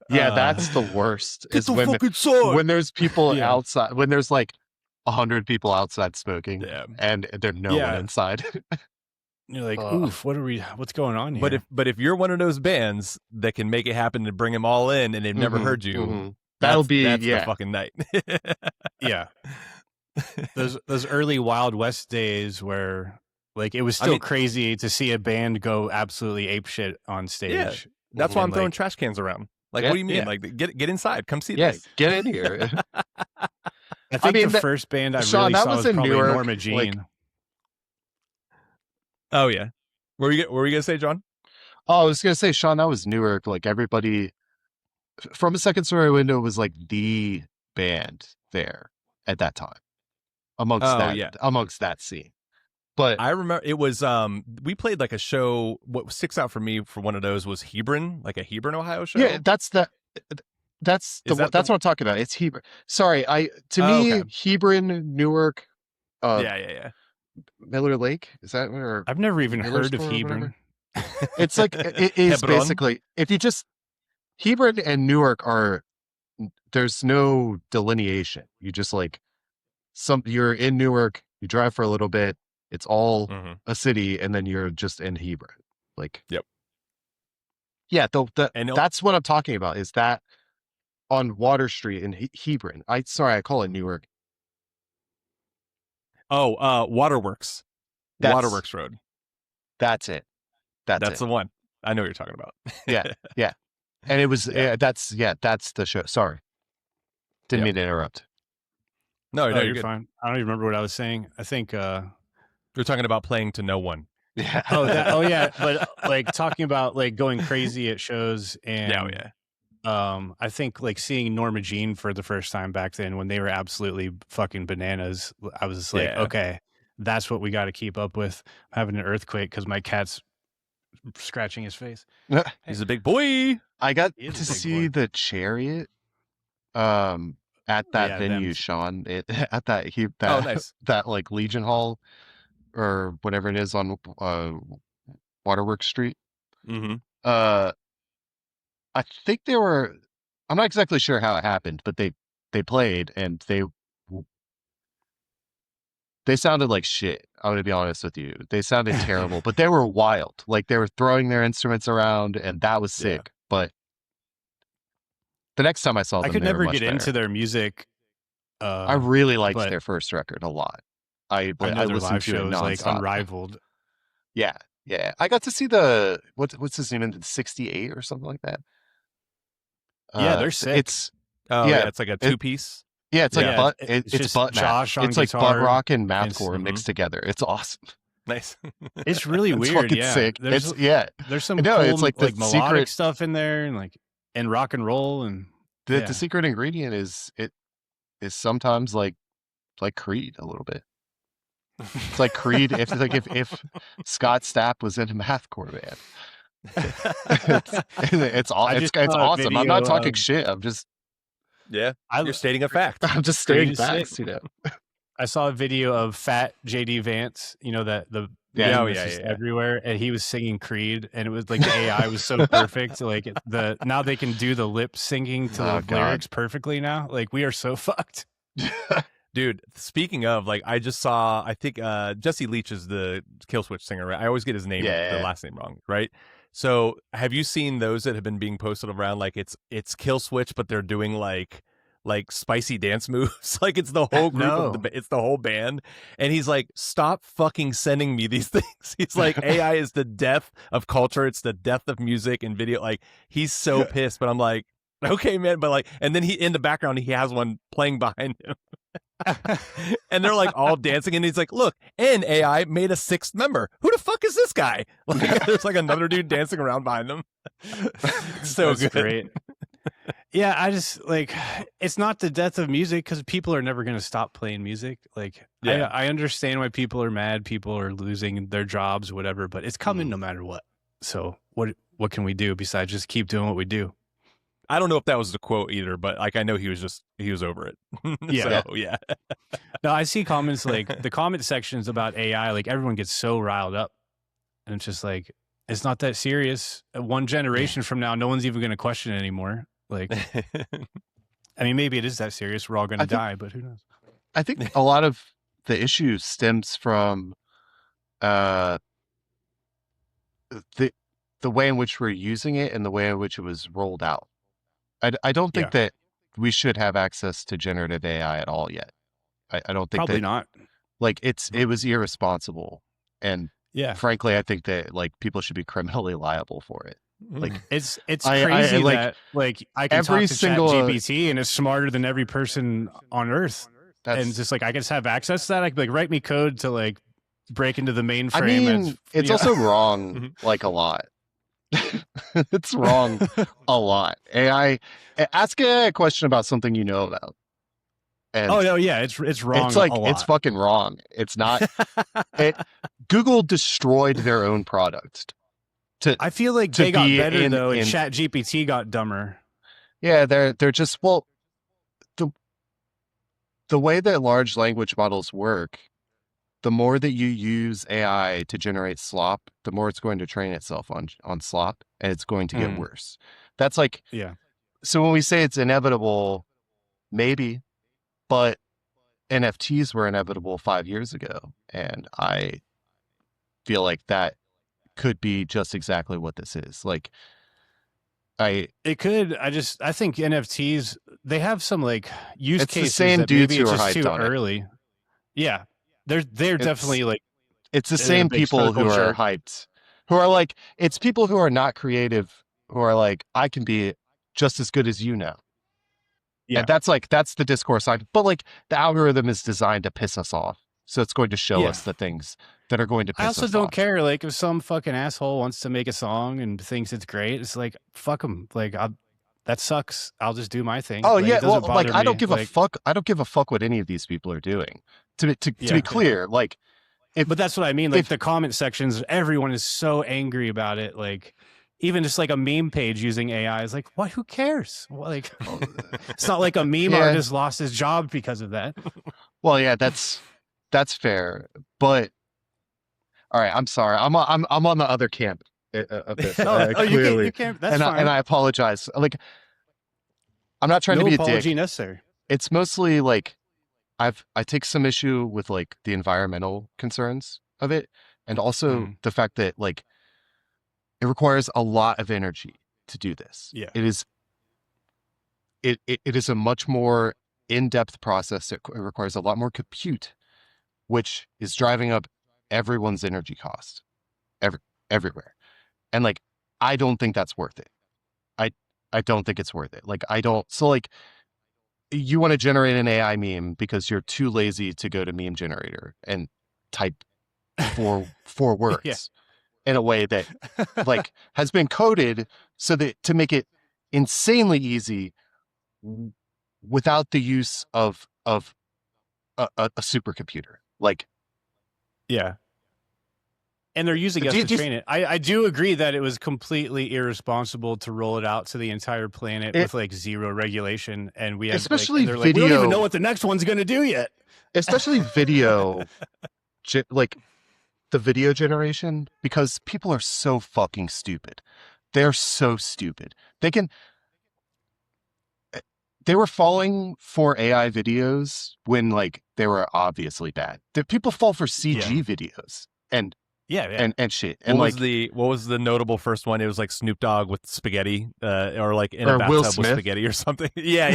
That's the worst. Is when there's people outside, when there's like 100 people outside smoking, and there's no one inside. You're like, oof, what's going on here? But if you're one of those bands that can make it happen to bring them all in and they've never heard you, That'll be that's the fucking night. Yeah. Those early Wild West days where like it was still crazy to see a band go absolutely apeshit on stage. Yeah, that's why I'm throwing trash cans around. Like, what do you mean? Like, get inside. Come see this. Get in here. I think the first band I Sean, really saw was probably Newark, Norma Jean. like, oh yeah, what were you gonna say, John? Oh, I was gonna say, Sean, that was Newark. Like everybody from a Second Story Window was like the band there at that time amongst that scene. But I remember it was we played like a show. What sticks out for me for one of those was Hebron, like a Hebron, Ohio show. Yeah, that's what I'm talking about. It's Hebron. Sorry, Hebron, Newark. Yeah. Miller Lake, is that where? I've never even heard of Hebron. It's like it is Hebron. Basically, if you just Hebron and Newark there's no delineation. You just like you're in Newark, you drive for a little bit, it's all a city, and then you're just in Hebron. Like, yep. Yeah, that's what I'm talking about, is that on Water Street in Hebron. I call it Newark. Oh, Waterworks. Waterworks Road. That's it. That's the one. I know what you're talking about. Yeah. And it was that's the show. Sorry. Didn't mean to interrupt. No, you're fine. I don't even remember what I was saying. I think you're talking about playing to no one. Yeah. Yeah. But like talking about like going crazy at shows and I think like seeing Norma Jean for the first time back then when they were absolutely fucking bananas, I was just like, okay, that's what we got to keep up with. I'm having an earthquake because my cat's scratching his face. He's a big boy. I got to see the Chariot at that venue, Sean. At that nice. That like Legion Hall or whatever it is on Waterworks Street. I think I'm not exactly sure how it happened, but they played and they sounded like shit. I'm going to be honest with you. They sounded terrible, but they were wild. Like they were throwing their instruments around and that was sick. Yeah. But the next time I saw them, I could never get into their music. I really liked their first record a lot. I listened to it nonstop. Like unrivaled. Yeah. I got to see what's his name in 68 or something like that. Yeah, they're sick. It's like a two-piece. Yeah, it's like it's butt Josh on it's like butt rock and mathcore mixed together. It's awesome. Nice. It's really weird. Yeah, sick. There's some cool, it's like the melodic secret stuff in there and rock and roll and the secret ingredient is sometimes like Creed a little bit. It's like Creed if Scott Stapp was in a mathcore band. It's awesome. I'm not talking shit. I'm just you're stating a fact. I'm just stating facts, you know. I saw a video of Fat JD Vance, you know, that the everywhere, and he was singing Creed, and it was like the AI was so perfect. Like now they can do the lip syncing to the lyrics perfectly now. Like we are so fucked. Dude, speaking of, like, I just saw, I think Jesse Leach is the Killswitch singer, right? I always get his name, the last name wrong, right? So have you seen those that have been being posted around? Like it's Killswitch, but they're doing like spicy dance moves. Like it's the whole group it's the whole band. And he's like, stop fucking sending me these things. He's like, AI is the death of culture. It's the death of music and video. Like he's so pissed, but I'm like, okay, man. But like, and then he, in the background, he has one playing behind him. And they're like all dancing, and he's like, look, and AI made a sixth member. Who the fuck is this guy? Like there's like another dude dancing around behind them. So that's good. Great. Yeah, I just like, it's not the death of music because people are never going to stop playing music. Like I understand why people are mad, people are losing their jobs, whatever, but it's coming no matter what. So what can we do besides just keep doing what we do? I don't know if that was the quote either, but like I know he was over it. Yeah. So, yeah. No, I see comments like the comment sections about AI, like everyone gets so riled up. And it's just like, it's not that serious. One generation from now, no one's even going to question it anymore. Like, I mean, maybe it is that serious. We're all going to die, but who knows? I think a lot of the issue stems from the way in which we're using it and the way in which it was rolled out. I don't think that we should have access to generative AI at all yet. I don't think Probably that not. like it was irresponsible, and Yeah. frankly, I think that like people should be criminally liable for it. Like it's I crazy like that like I can every talk to single ChatGPT and it's smarter than every person on Earth, and just like I can just have access to that. I can like write me code to like break into the mainframe. I mean, it's also wrong like a lot. It's wrong a lot. AI, ask AI a question about something you know about. And oh no, yeah, it's wrong. It's like a lot. it's fucking wrong. It's not. Google destroyed their own product. I feel like they got better though, and ChatGPT got dumber. Yeah, they're just the way that large language models work. The more that you use AI to generate slop, the more it's going to train itself on slop, and it's going to get worse. That's like, yeah. So when we say it's inevitable, maybe, but NFTs were inevitable 5 years ago, and I feel like that could be just exactly what this is. Like, it could. I think NFTs, they have some like use cases. It's the same that dudes maybe who it's are just hyped too on early. it. Yeah, they're definitely like. It's the same people who are hyped, who are like, it's people who are not creative, who are like, I can be just as good as you now. Yeah. And that's the discourse but like the algorithm is designed to piss us off. So it's going to show us the things that are going to piss us off. I also don't care. Like if some fucking asshole wants to make a song and thinks it's great, it's like, fuck him. Like that sucks. I'll just do my thing. Oh like, yeah. Well, like me. I don't give a fuck. I don't give a fuck what any of these people are doing. To be clear, like, but that's what I mean. Like the comment sections, everyone is so angry about it. Like even just like a meme page using AI is like, what? Who cares? Like it's not like a meme artist lost his job because of that. Well, yeah, that's fair. But all right, I'm sorry. I'm on the other camp of this. Clearly. You can't. That's fine. And I apologize. Like I'm not trying to be a dick. No apology necessary. It's mostly like I take some issue with like the environmental concerns of it, and also the fact that like it requires a lot of energy to do this. Yeah, it is. It is a much more in-depth process. It requires a lot more compute, which is driving up everyone's energy cost, everywhere, and like I don't think that's worth it. I don't think it's worth it. Like I don't. So like. You want to generate an AI meme because you're too lazy to go to meme generator and type four words in a way that like has been coded so that to make it insanely easy without the use of a supercomputer. Like, yeah. And they're using us to train it. I do agree that it was completely irresponsible to roll it out to the entire planet with like zero regulation. And we have especially like, video. We don't even know what the next one's going to do yet. Especially video, like the video generation, because people are so fucking stupid. They're so stupid. They were falling for AI videos when like they were obviously bad. People fall for CG videos and and shit. And what was the notable first one? It was like Snoop Dogg with spaghetti, or like in a bathtub with spaghetti or something. Yeah.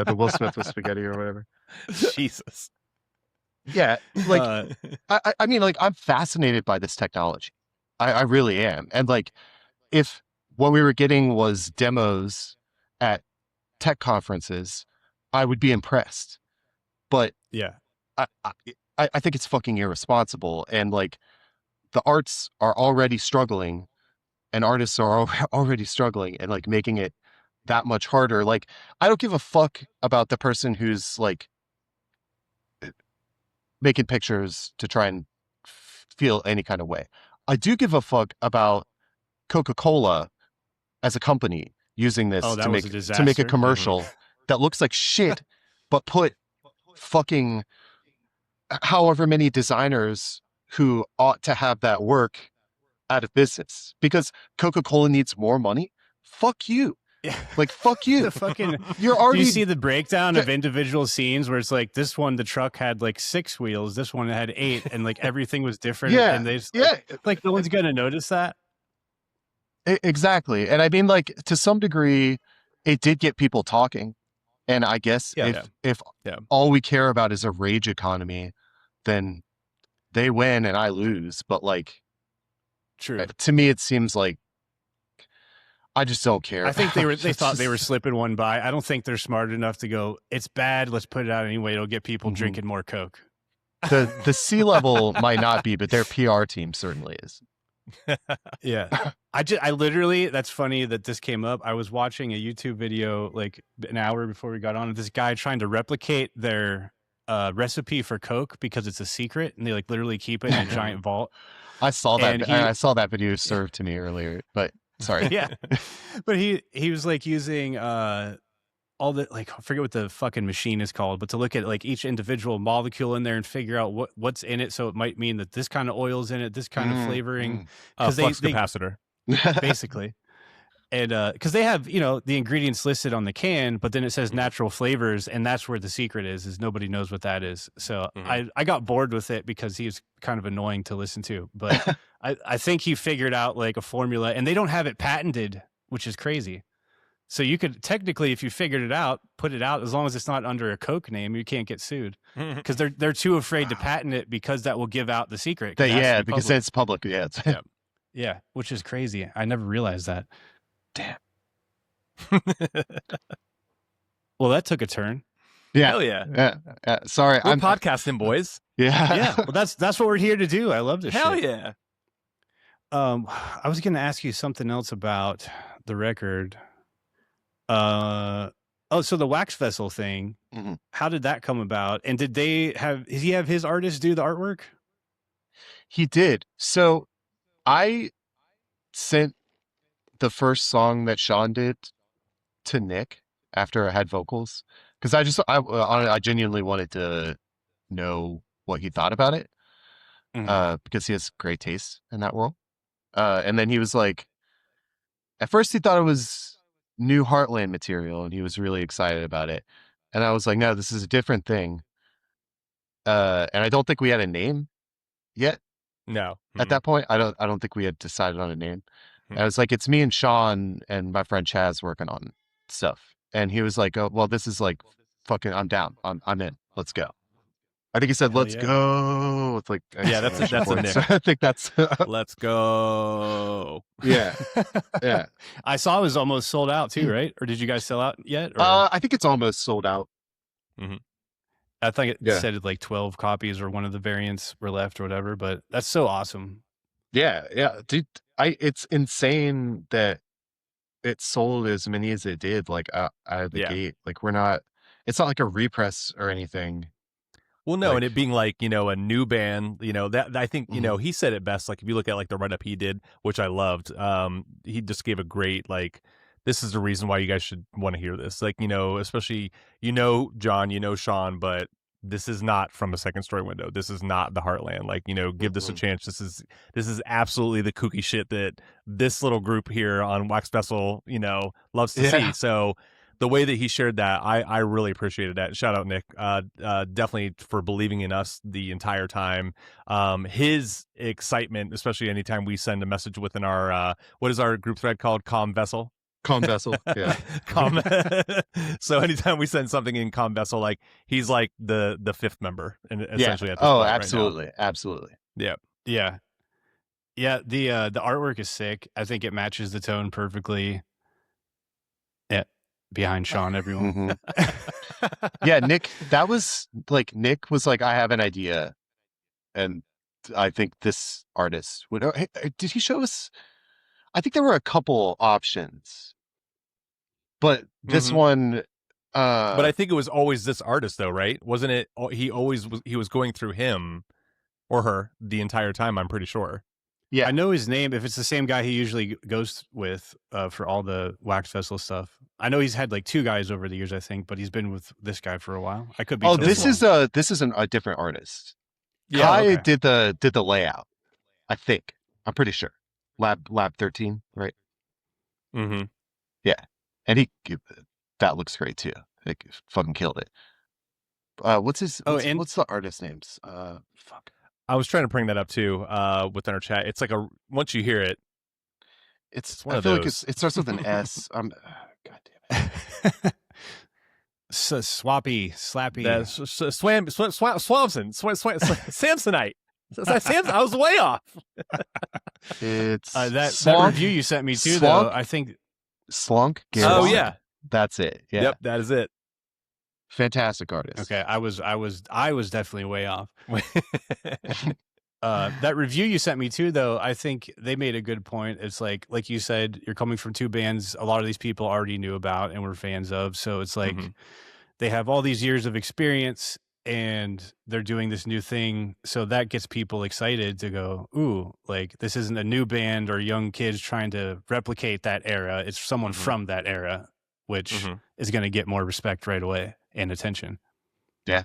The Will Smith with spaghetti or whatever. Jesus. Yeah, like I mean, like I'm fascinated by this technology. I really am. And like, if what we were getting was demos at tech conferences, I would be impressed. But yeah, I think it's fucking irresponsible. And like, the arts are already struggling, and artists are already struggling, and like making it that much harder. Like, I don't give a fuck about the person who's like making pictures to try and feel any kind of way. I do give a fuck about Coca-Cola as a company using this to make a commercial that looks like shit, but put fucking however many designers who ought to have that work out of business because Coca-Cola needs more money. Fuck you. Yeah. Like, fuck you. You're already. Do you see the breakdown of individual scenes where it's like this one, the truck had like 6 wheels, this one had 8, and like everything was different. Yeah. And they just, like no one's gonna notice that. Exactly. And I mean, like, to some degree, it did get people talking. And I guess if all we care about is a rage economy, then they win and I lose. But like, true. To me, it seems like I just don't care. I think they thought they were slipping one by. I don't think they're smart enough to go, it's bad, let's put it out anyway. It'll get people drinking more Coke. The C level might not be, but their PR team certainly is. Yeah. I literally, that's funny that this came up. I was watching a YouTube video like an hour before we got on of this guy trying to replicate their recipe for Coke because it's a secret and they like literally keep it in a giant vault. I saw that. I saw that video served to me earlier, but sorry. Yeah. But he was like using all the, like, I forget what the fucking machine is called, but to look at like each individual molecule in there and figure out what's in it. So it might mean that this kind of oil's in it, this kind of flavoring. Because flux capacitor. Basically. And because they have, you know, the ingredients listed on the can, but then it says natural flavors, and that's where the secret is nobody knows what that is. So I got bored with it because he was kind of annoying to listen to. But I think he figured out like a formula, and they don't have it patented, which is crazy. So you could technically, if you figured it out, put it out, as long as it's not under a Coke name, you can't get sued because they're too afraid to patent it because that will give out the secret. Because it's public. Yeah. Yeah, which is crazy. I never realized that. Damn. Well, that took a turn. Yeah. Hell yeah. Sorry, I'm podcasting, boys. Yeah. Yeah. Well, that's what we're here to do. I love this. Hell shit. Yeah. I was going to ask you something else about the record. So the Wax Vessel thing. How did that come about? And did he have his artist do the artwork? He did. So I sent the first song that Sean did to Nick after I had vocals because I genuinely wanted to know what he thought about it because he has great taste in that world. And then he was like, at first he thought it was new Heartland material and he was really excited about it. And I was like, no, this is a different thing. And I don't think we had a name yet. No. At that point, I don't think we had decided on a name. I was like, it's me and Sean and my friend Chaz working on stuff. And he was like, oh, well, this is like fucking, I'm down. I'm in. Let's go. I think he said, let's go. It's like, that's a Nick. I think that's, let's go. Yeah. Yeah. I saw it was almost sold out too, right? Or did you guys sell out yet? Or? I think it's almost sold out. I think it said like 12 copies or one of the variants were left or whatever, but that's so awesome. Yeah. Yeah. Dude, it's insane that it sold as many as it did, like out of the gate. Like it's not like a repress or anything. Well, no, and it being like, you know, a new band, you know, that I think, you know, he said it best. Like if you look at like the write up he did, which I loved, he just gave a great, like, this is the reason why you guys should want to hear this. Like, you know, especially, you know, John, you know, Sean, but this is not from a second story window. This is not the Heartland. Like, you know, give this a chance. This is absolutely the kooky shit that this little group here on Wax Vessel, you know, loves to see. So the way that he shared that, I really appreciated that. Shout out Nick, definitely for believing in us the entire time. His excitement, especially anytime we send a message within our what is our group thread called? Calm Vessel. Calm Vessel. Yeah. So anytime we send something in Calm Vessel, like he's like the fifth member, and essentially at this point absolutely, right absolutely. Yeah. The artwork is sick. I think it matches the tone perfectly. Yeah, behind Sean, everyone. Yeah, Nick. That was like Nick was like, I have an idea, and I think this artist would. Hey, did he show us? I think there were a couple options, but this one. But I think it was always this artist, though, right? Wasn't it? He was going through him or her the entire time. I'm pretty sure. Yeah, I know his name. If it's the same guy he usually goes with for all the Wax Vessel stuff, I know he's had like two guys over the years, I think, but he's been with this guy for a while. I could be. Oh, this is a different artist. Yeah, Kai did the layout. I think I'm pretty sure. Lab 13, right? Yeah, and that looks great too. Like fucking killed it. What's the artist names? Fuck. I was trying to bring that up too within our chat. It's like once you hear it, it's one of those. Like it starts with an S. God damn it. Swappy, slappy. Swamson, Samsonite. I was way off. It's that review you sent me too, though. I think Slunk. Oh yeah, that's it. Yeah. Yep, that is it. Fantastic artist. Okay, I was definitely way off. That review you sent me too, though, I think they made a good point. It's like you said, you're coming from two bands a lot of these people already knew about and were fans of. So it's like they have all these years of experience and they're doing this new thing. So that gets people excited to go, ooh, like this isn't a new band or young kids trying to replicate that era. It's someone from that era, which is going to get more respect right away and attention. Yeah.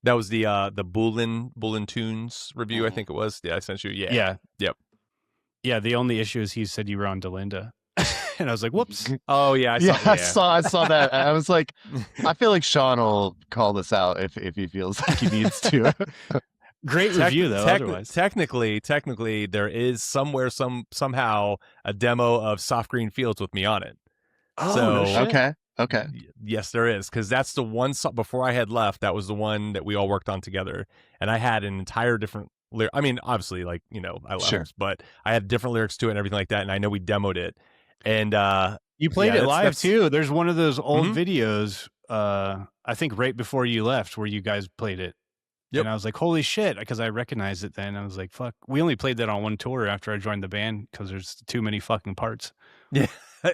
That was the Bulin Tunes review, I think it was. Yeah, I sent you. Yeah. Yeah. Yep. Yeah, the only issue is he said you were on Delinda. And I was like, whoops. Oh yeah, I saw that. I was like, I feel like Sean will call this out if he feels like he needs to. Great review though. Otherwise, technically, there is somehow a demo of Soft Green Fields with me on it. Oh, so, no shit. Okay. Yes, there is, because that's the one song before I had left. That was the one that we all worked on together, and I had an entire different lyric. I mean, obviously, like I left, but I had different lyrics to it and everything like that. And I know we demoed it, and you played it live too. There's one of those old videos, I think right before you left, where you guys played it. Yep. And I was like, holy shit, because I recognized it then. I was like, fuck. We only played that on one tour after I joined the band because there's too many fucking parts. Yeah.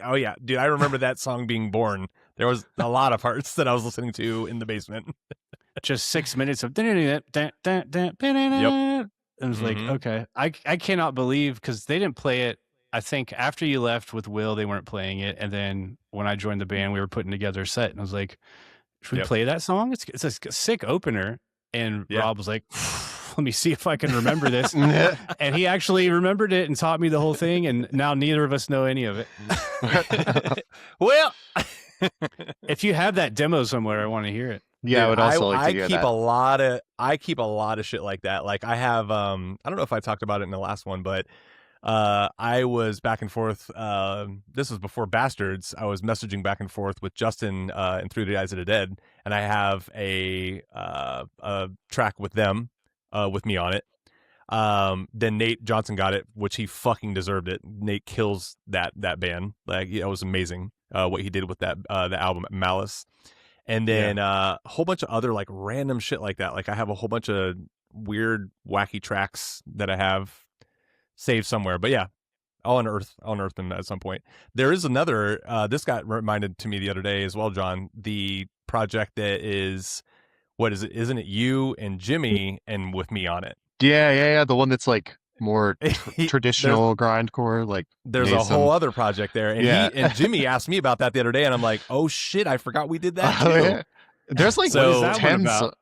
Oh, yeah. Dude, I remember that song being born. There was a lot of parts that I was listening to in the basement. Just 6 minutes of... Yep. And it was like, okay. I cannot believe, because they didn't play it. I think after you left with Will, they weren't playing it. And then when I joined the band, we were putting together a set. And I was like, should we play that song? It's a sick opener. And Rob was like, let me see if I can remember this. And he actually remembered it and taught me the whole thing. And now neither of us know any of it. Well, if you have that demo somewhere, I want to hear it. Yeah, I would also like to hear that. I keep a lot of shit like that. Like I have, I don't know if I talked about it in the last one, but I was back and forth. This was before Bastards. I was messaging back and forth with Justin and Through the Eyes of the Dead, and I have a track with them with me on it. Then Nate Johnson got it, which he fucking deserved it. Nate kills that band. Like it was amazing what he did with that the album Malice. And then a whole bunch of other like random shit like that. Like I have a whole bunch of weird wacky tracks that I have saved somewhere. But yeah, I'll unearth them at some point. There is another, this got reminded to me the other day as well, John, the project that is, what is it? Isn't it you and Jimmy and with me on it? Yeah. The one that's like more traditional grindcore. Like there's a whole other project there. And and Jimmy asked me about that the other day, and I'm like, oh shit, I forgot we did that too. Yeah. There's like what is that one about?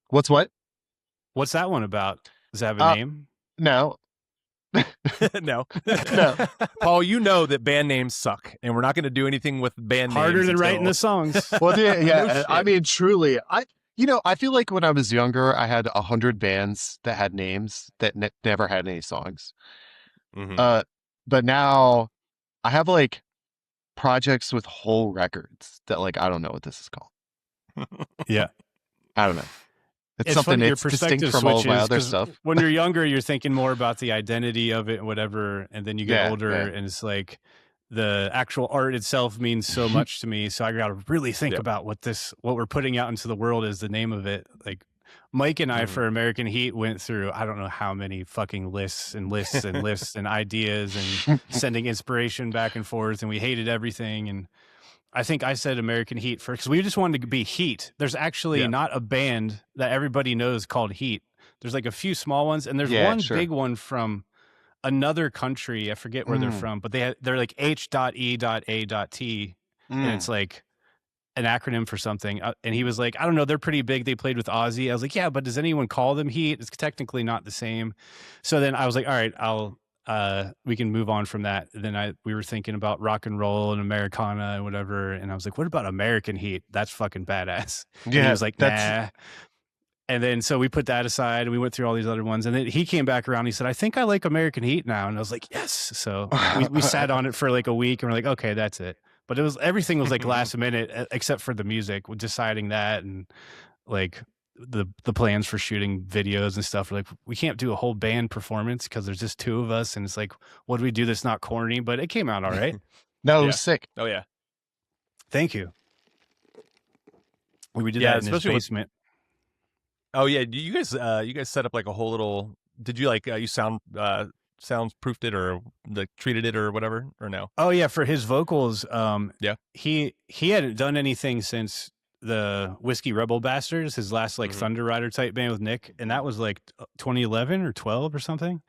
What's what? What's that one about? Does it have a name? No. No. Paul, you know that band names suck, and we're not going to do anything with band harder names than writing the songs. Well, yeah. No, I mean, truly, I feel like when I was younger, I had 100 bands that had names that never had any songs. But now I have like projects with whole records that like I don't know what this is called. Yeah, I don't know. It's something that's distinct from all my other stuff. When you're younger, you're thinking more about the identity of it and whatever, and then you get older, and it's like the actual art itself means so much to me. So I got to really think about what we're putting out into the world is the name of it. Like Mike and I for American Heat went through I don't know how many fucking lists and lists and lists and ideas and sending inspiration back and forth, and we hated everything. And I think I said American Heat first because we just wanted to be Heat. There's actually not a band that everybody knows called Heat. There's like a few small ones, and there's one big one from another country. I forget where they're from, but they're like H.E.A.T, and it's like an acronym for something. And he was like, I don't know, they're pretty big. They played with Ozzy. I was like, yeah, but does anyone call them Heat? It's technically not the same. So then I was like, all right, we can move on from that. And then we were thinking about rock and roll and Americana and whatever. And I was like, what about American Heat? That's fucking badass. And he was like, nah. And then so we put that aside and we went through all these other ones. And then he came back around. And he said, I think I like American Heat now. And I was like, yes. So we sat on it for like a week and we're like, okay, that's it. but everything was like last minute except for the music, with deciding that, and like the plans for shooting videos and stuff. We're like, we can't do a whole band performance because there's just two of us, and it's like, what do we do that's not corny? But it came out all right. No, it was sick. Oh yeah. Thank you. We did that in his basement. Oh yeah, you guys set up like a whole little. Did you like you soundproofed it or like treated it or whatever, or no? Oh yeah, for his vocals, yeah, he hadn't done anything since the Whiskey Rebel Bastards, his last like Thunder Rider type band with Nick, and that was like 2011 or 12 or something.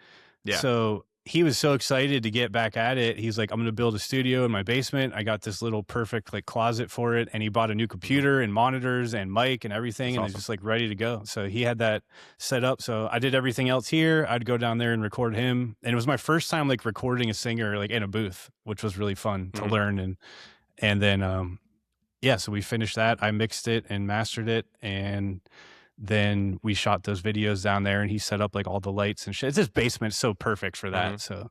Yeah. So he was so excited to get back at it. He's like, I'm going to build a studio in my basement. I got this little perfect like closet for it. And he bought a new computer and monitors and mic and everything. That's awesome. It's just like ready to go. So he had that set up. So I did everything else here. I'd go down there and record him. And it was my first time like recording a singer like in a booth, which was really fun to learn. And then, yeah, so we finished that. I mixed it and mastered it. And then we shot those videos down there, and he set up like all the lights and shit. It's his basement, so perfect for that. So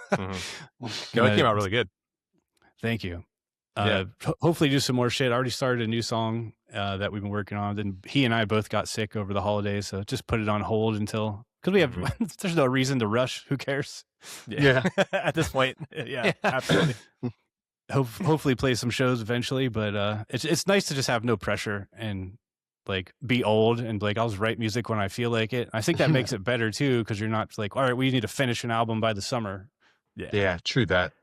it came out really good. Thank you. Hopefully do some more shit. I already started a new song that we've been working on. Then he and I both got sick over the holidays, so just put it on hold until, because we have there's no reason to rush. Who cares? Yeah. At this point. Yeah. Absolutely. Hopefully play some shows eventually, but it's nice to just have no pressure and like be old and like, I'll just write music when I feel like it. I think that makes it better too, because you're not like, all right, we need to finish an album by the summer. Yeah, true that.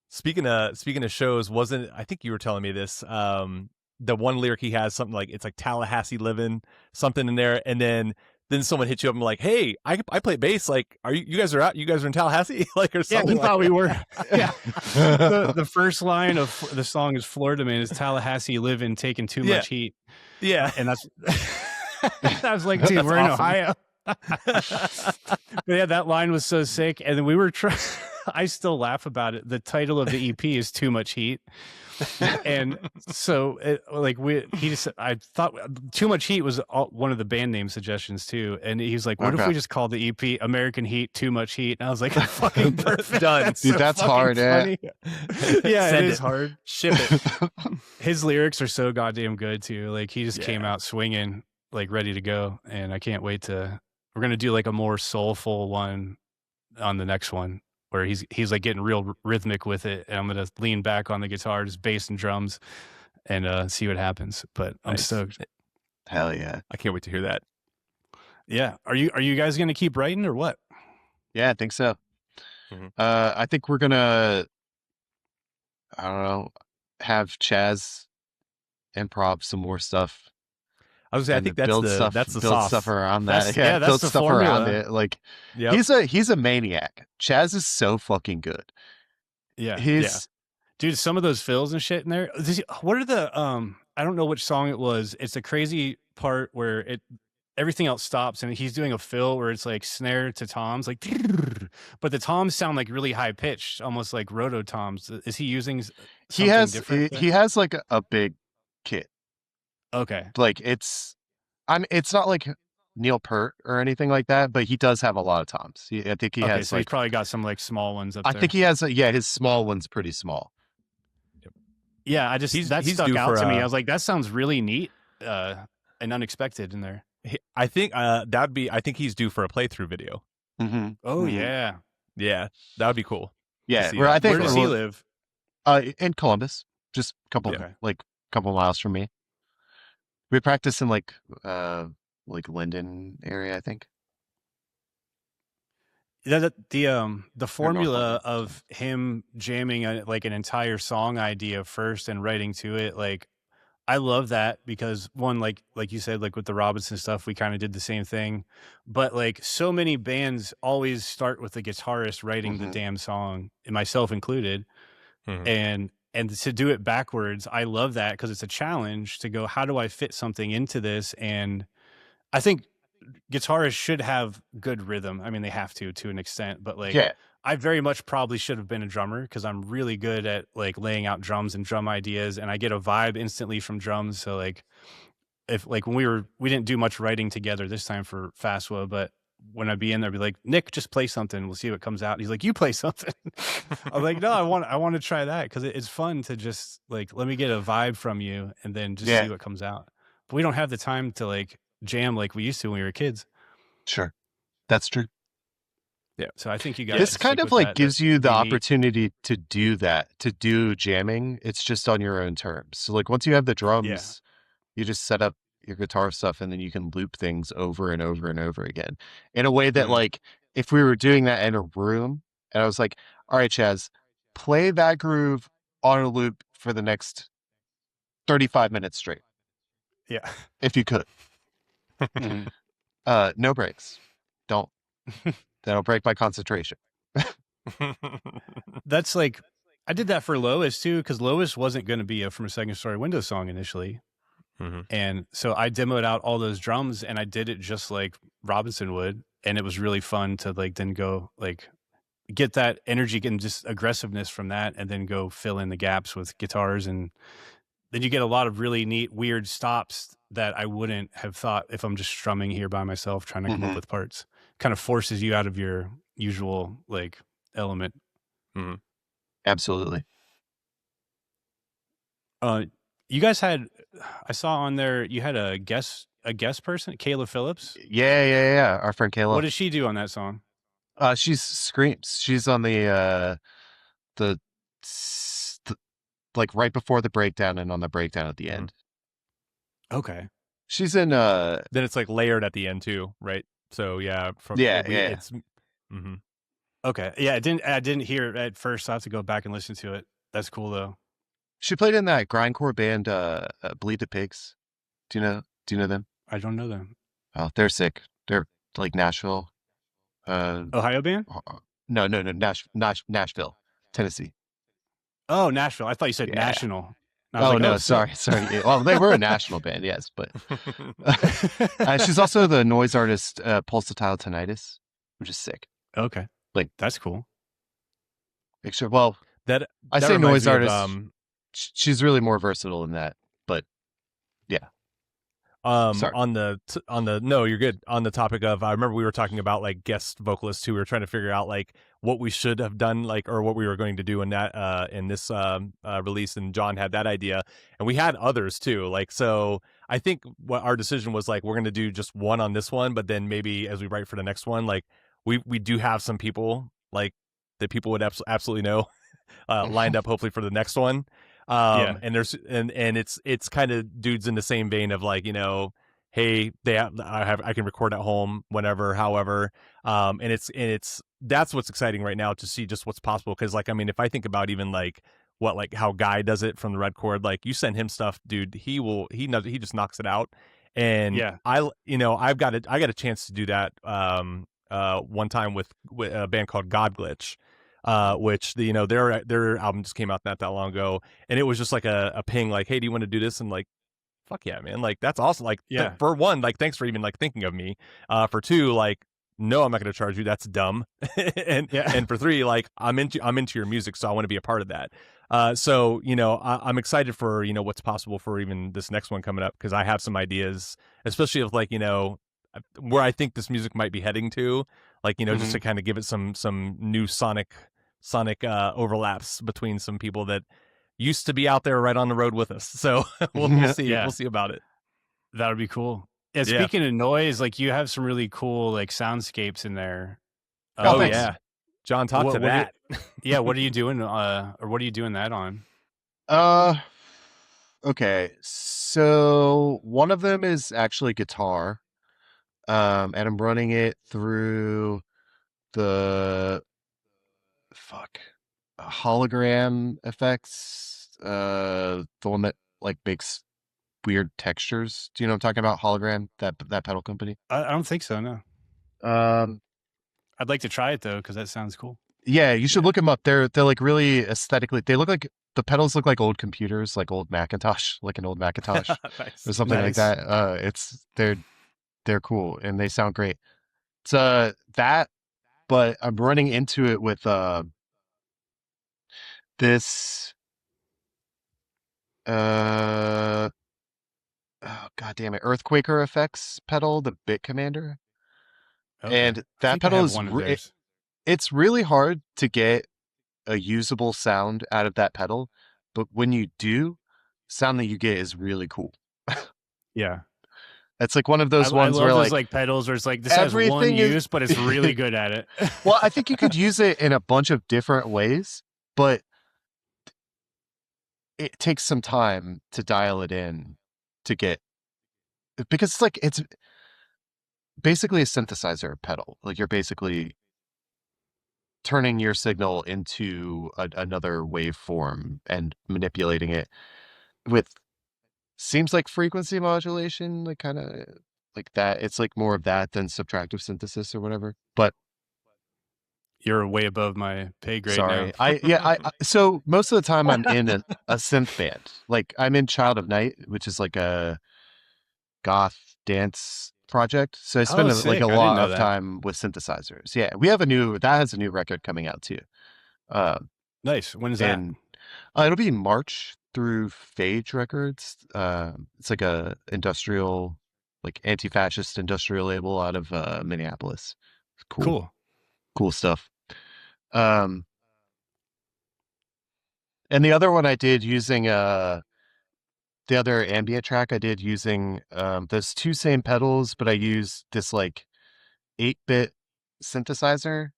Speaking of shows, I think you were telling me this, the one lyric he has, something like, it's like Tallahassee living, something in there, and then someone hits you up and like, hey, I play bass, like, are you guys are out, you guys are in Tallahassee, like, or something. Yeah, we like thought we were. Yeah. The first line of the song is Florida Man is Tallahassee living, taking too much heat. Yeah. And that's I was like, dude, we're in Ohio. But yeah, that line was so sick. And then we were trying, I still laugh about it. The title of the EP is Too Much Heat. And so I thought Too Much Heat was one of the band name suggestions too. And he's like, what if we just called the EP American Heat, Too Much Heat? And I was like, fucking perfect. Done. That's dude, so that's hard. Yeah, it is hard. Ship it. His lyrics are so goddamn good too. Like he just came out swinging, like ready to go. And I can't wait we're going to do like a more soulful one on the next one, where he's like getting real rhythmic with it, and I'm gonna lean back on the guitar, just bass and drums, and see what happens. But I'm stoked. Hell yeah! I can't wait to hear that. Yeah, are you guys gonna keep writing or what? Yeah, I think so. I think we're gonna, I don't know, have Chaz improv some more stuff. I was gonna say, I think that's the build sauce. Stuff around that. That's build the stuff formula. around it. Like he's a maniac. Chaz is so fucking good. Yeah, dude. Some of those fills and shit in there. What are the I don't know which song it was. It's a crazy part where everything else stops and he's doing a fill where it's like snare to toms, like, but the toms sound like really high pitched, almost like roto toms. Is he using? He has like a big kit. Okay. Like it's not like Neil Peart or anything like that, but he does have a lot of toms. I think he has. So he's probably got some like small ones up there. I think he has. His small one's pretty small. Yeah, that stuck out to me. I was like, that sounds really neat and unexpected in there. I think I think he's due for a playthrough video. Oh yeah, that would be cool. Yeah, where does he live? In Columbus, just a couple miles from me. We practice in like Linden area, I think. The formula of him jamming like an entire song idea first and writing to it, like I love that, because one, like you said, like with the Robinson stuff, we kind of did the same thing, but like so many bands always start with the guitarist writing the damn song, and myself included, and to do it backwards, I love that, because it's a challenge to go, how do I fit something into this? And I think guitarists should have good rhythm. I mean, they have to an extent, but like, I very much probably should have been a drummer, because I'm really good at like laying out drums and drum ideas, and I get a vibe instantly from drums. So like, if like when we didn't do much writing together this time for Fastwa, but when I'd be in there, I'd be like, Nick, just play something. We'll see what comes out. And he's like, you play something. I'm like, no, I want to try that because it's fun to just like, let me get a vibe from you and then just see what comes out. But we don't have the time to like jam like we used to when we were kids. Sure. That's true. Yeah. So I think you guys this kind of like gives you the opportunity to do that, to do jamming. It's just on your own terms. So like once you have the drums, you just set up your guitar stuff and then you can loop things over and over and over again in a way that like if we were doing that in a room and I was like, all right, Chaz, play that groove on a loop for the next 35 minutes straight. Yeah. If you could. No breaks. Don't. That'll break my concentration. That's like, I did that for Lois too, because Lois wasn't going to be a From a Second Story Window song initially. And so I demoed out all those drums and I did it just like Robinson would. And it was really fun to like then go like get that energy and just aggressiveness from that and then go fill in the gaps with guitars. And then you get a lot of really neat, weird stops that I wouldn't have thought if I'm just strumming here by myself trying to come up with parts. Kind of forces you out of your usual like element. Absolutely. You guys had, I saw on there, you had a guest person, Kayla Phillips. Yeah. Our friend Kayla. What does she do on that song? She screams. She's on the like right before the breakdown and on the breakdown at the end. Okay. She's in then it's like layered at the end too, right? So yeah, it's okay. Yeah, I didn't hear it at first, so I have to go back and listen to it. That's cool though. She played in that grindcore band Bleed the Pigs. Do you know them? I don't know them. Oh, they're sick. They're like Nashville. Ohio band? No, Nashville, Tennessee. Oh, Nashville. I thought you said national. Oh, like, no, sorry. Well, they were a national band, yes, but she's also the noise artist Pulsatile Tinnitus, which is sick. Okay, like that's cool. Well, that I say noise artist. She's really more versatile than that, but yeah. Sorry. On the no, you're good. On the topic of, I remember we were talking about like guest vocalists too. We were trying to figure out like what we should have done, like, or what we were going to do in that in this release, and John had that idea, and we had others too. Like, so I think what our decision was like, we're going to do just one on this one, but then maybe as we write for the next one, like we do have some people like that people would absolutely know lined up hopefully for the next one. And there's and it's kind of dudes in the same vein of like, you know, hey, I can record at home whenever, however, and it's that's what's exciting right now to see just what's possible. Because like, I mean, if I think about even like how Guy does it from the Red Chord, like you send him stuff, dude, he just knocks it out. And I got a chance to do that one time with a band called God Glitch. Which their album just came out not that long ago, and it was just like a ping, like, hey, do you want to do this? And like, fuck yeah, man, like that's awesome. Like, for one, like, thanks for even like thinking of me. For two, like, no, I'm not going to charge you. That's dumb. And for three, like, I'm into your music, so I want to be a part of that. So I'm excited for what's possible for even this next one coming up, because I have some ideas, especially of like where I think this music might be heading to, like just to kind of give it some new sonic overlaps between some people that used to be out there right on the road with us. So we'll see. We'll see about it. That would be cool. Yeah. Speaking of noise, like you have some really cool like soundscapes in there. Oh yeah, John, talk to that. What are you doing? Or what are you doing that on? Okay, so one of them is actually guitar, and I'm running it through the hologram effects, the one that like makes weird textures. Do you know what I'm talking about? Hologram, that pedal company. I don't think so. No. I'd like to try it though, because that sounds cool. Yeah, you should look them up. They're like really aesthetically. They look like the pedals look like old computers, like old Macintosh, like an old Macintosh or something like that. They're cool and they sound great. It's that, but I'm running into it with this oh god damn it, Earthquaker Effects pedal, the Bit Commander. Okay. And that I pedal have is one of theirs. it's really hard to get a usable sound out of that pedal, but when you do, sound that you get is really cool. Yeah. It's like one of those I ones love where those like pedals where it's like this has one everything is use, but it's really good at it. well, I think you could use it in a bunch of different ways, but it takes some time to dial it in to get, because it's basically a synthesizer pedal. Like you're basically turning your signal into another waveform and manipulating it with, seems like frequency modulation, like kind of like that. It's like more of that than subtractive synthesis or whatever. But You're way above my pay grade now. sorry, I so most of the time I'm in a synth band. Like I'm in Child of Night, which is like a goth dance project. So I spend like sick. a I didn't lot know of that. time with synthesizers. Yeah, we have that has a new record coming out too. Nice. When is that? And it'll be March through Phage Records. It's like a industrial, like anti-fascist industrial label out of Minneapolis. Cool stuff. And the other one I did using the other ambient track I did using those two same pedals, but I used this like 8-bit synthesizer.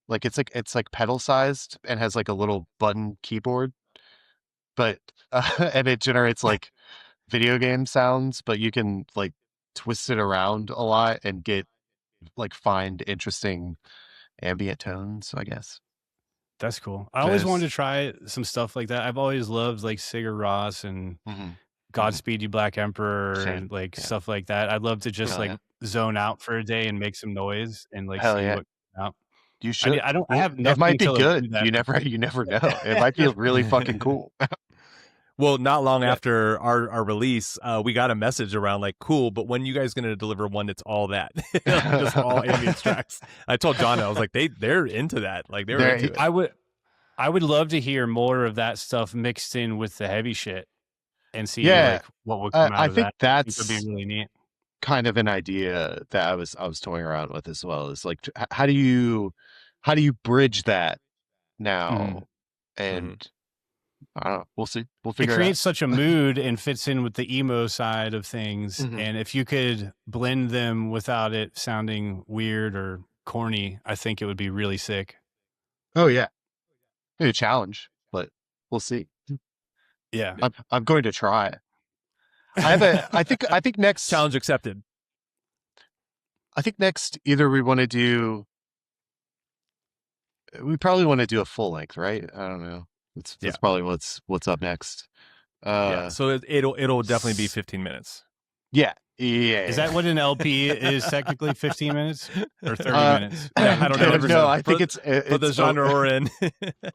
Like it's like pedal sized and has like a little button keyboard, but and it generates like video game sounds, but you can like twist it around a lot and get like find interesting ambient tones, I guess. That's cool. I always wanted to try some stuff like that. I've always loved like Sigur Rós and Godspeed You Black Emperor and like stuff like that. I'd love to just zone out for a day and make some noise and like see what comes out. You should. I have nothing. It might be to, good. Like, you never know. It might be really fucking cool. Well, not long after our release, we got a message around like, cool, but when you guys going to deliver one that's all that? Just all ambient tracks. I told John, I was like, they're into that. Like they're into it. I would love to hear more of that stuff mixed in with the heavy shit and see like what would come out of that. I think that's would be really neat. Kind of an idea that I was toying around with as well. Is like, how do you bridge that now? And I don't know. We'll see. We'll figure it out. It creates such a mood and fits in with the emo side of things. And if you could blend them without it sounding weird or corny, I think it would be really sick. Oh yeah. Maybe a challenge, but we'll see. Yeah. I'm going to try. I think next challenge accepted. I think next either we probably want to do a full length, right? I don't know. That's probably what's up next. So it'll definitely be 15 minutes. Yeah. Is that what an LP is technically? 15 minutes or 30 minutes? Yeah, I don't know. No, I think it's the genre we're in.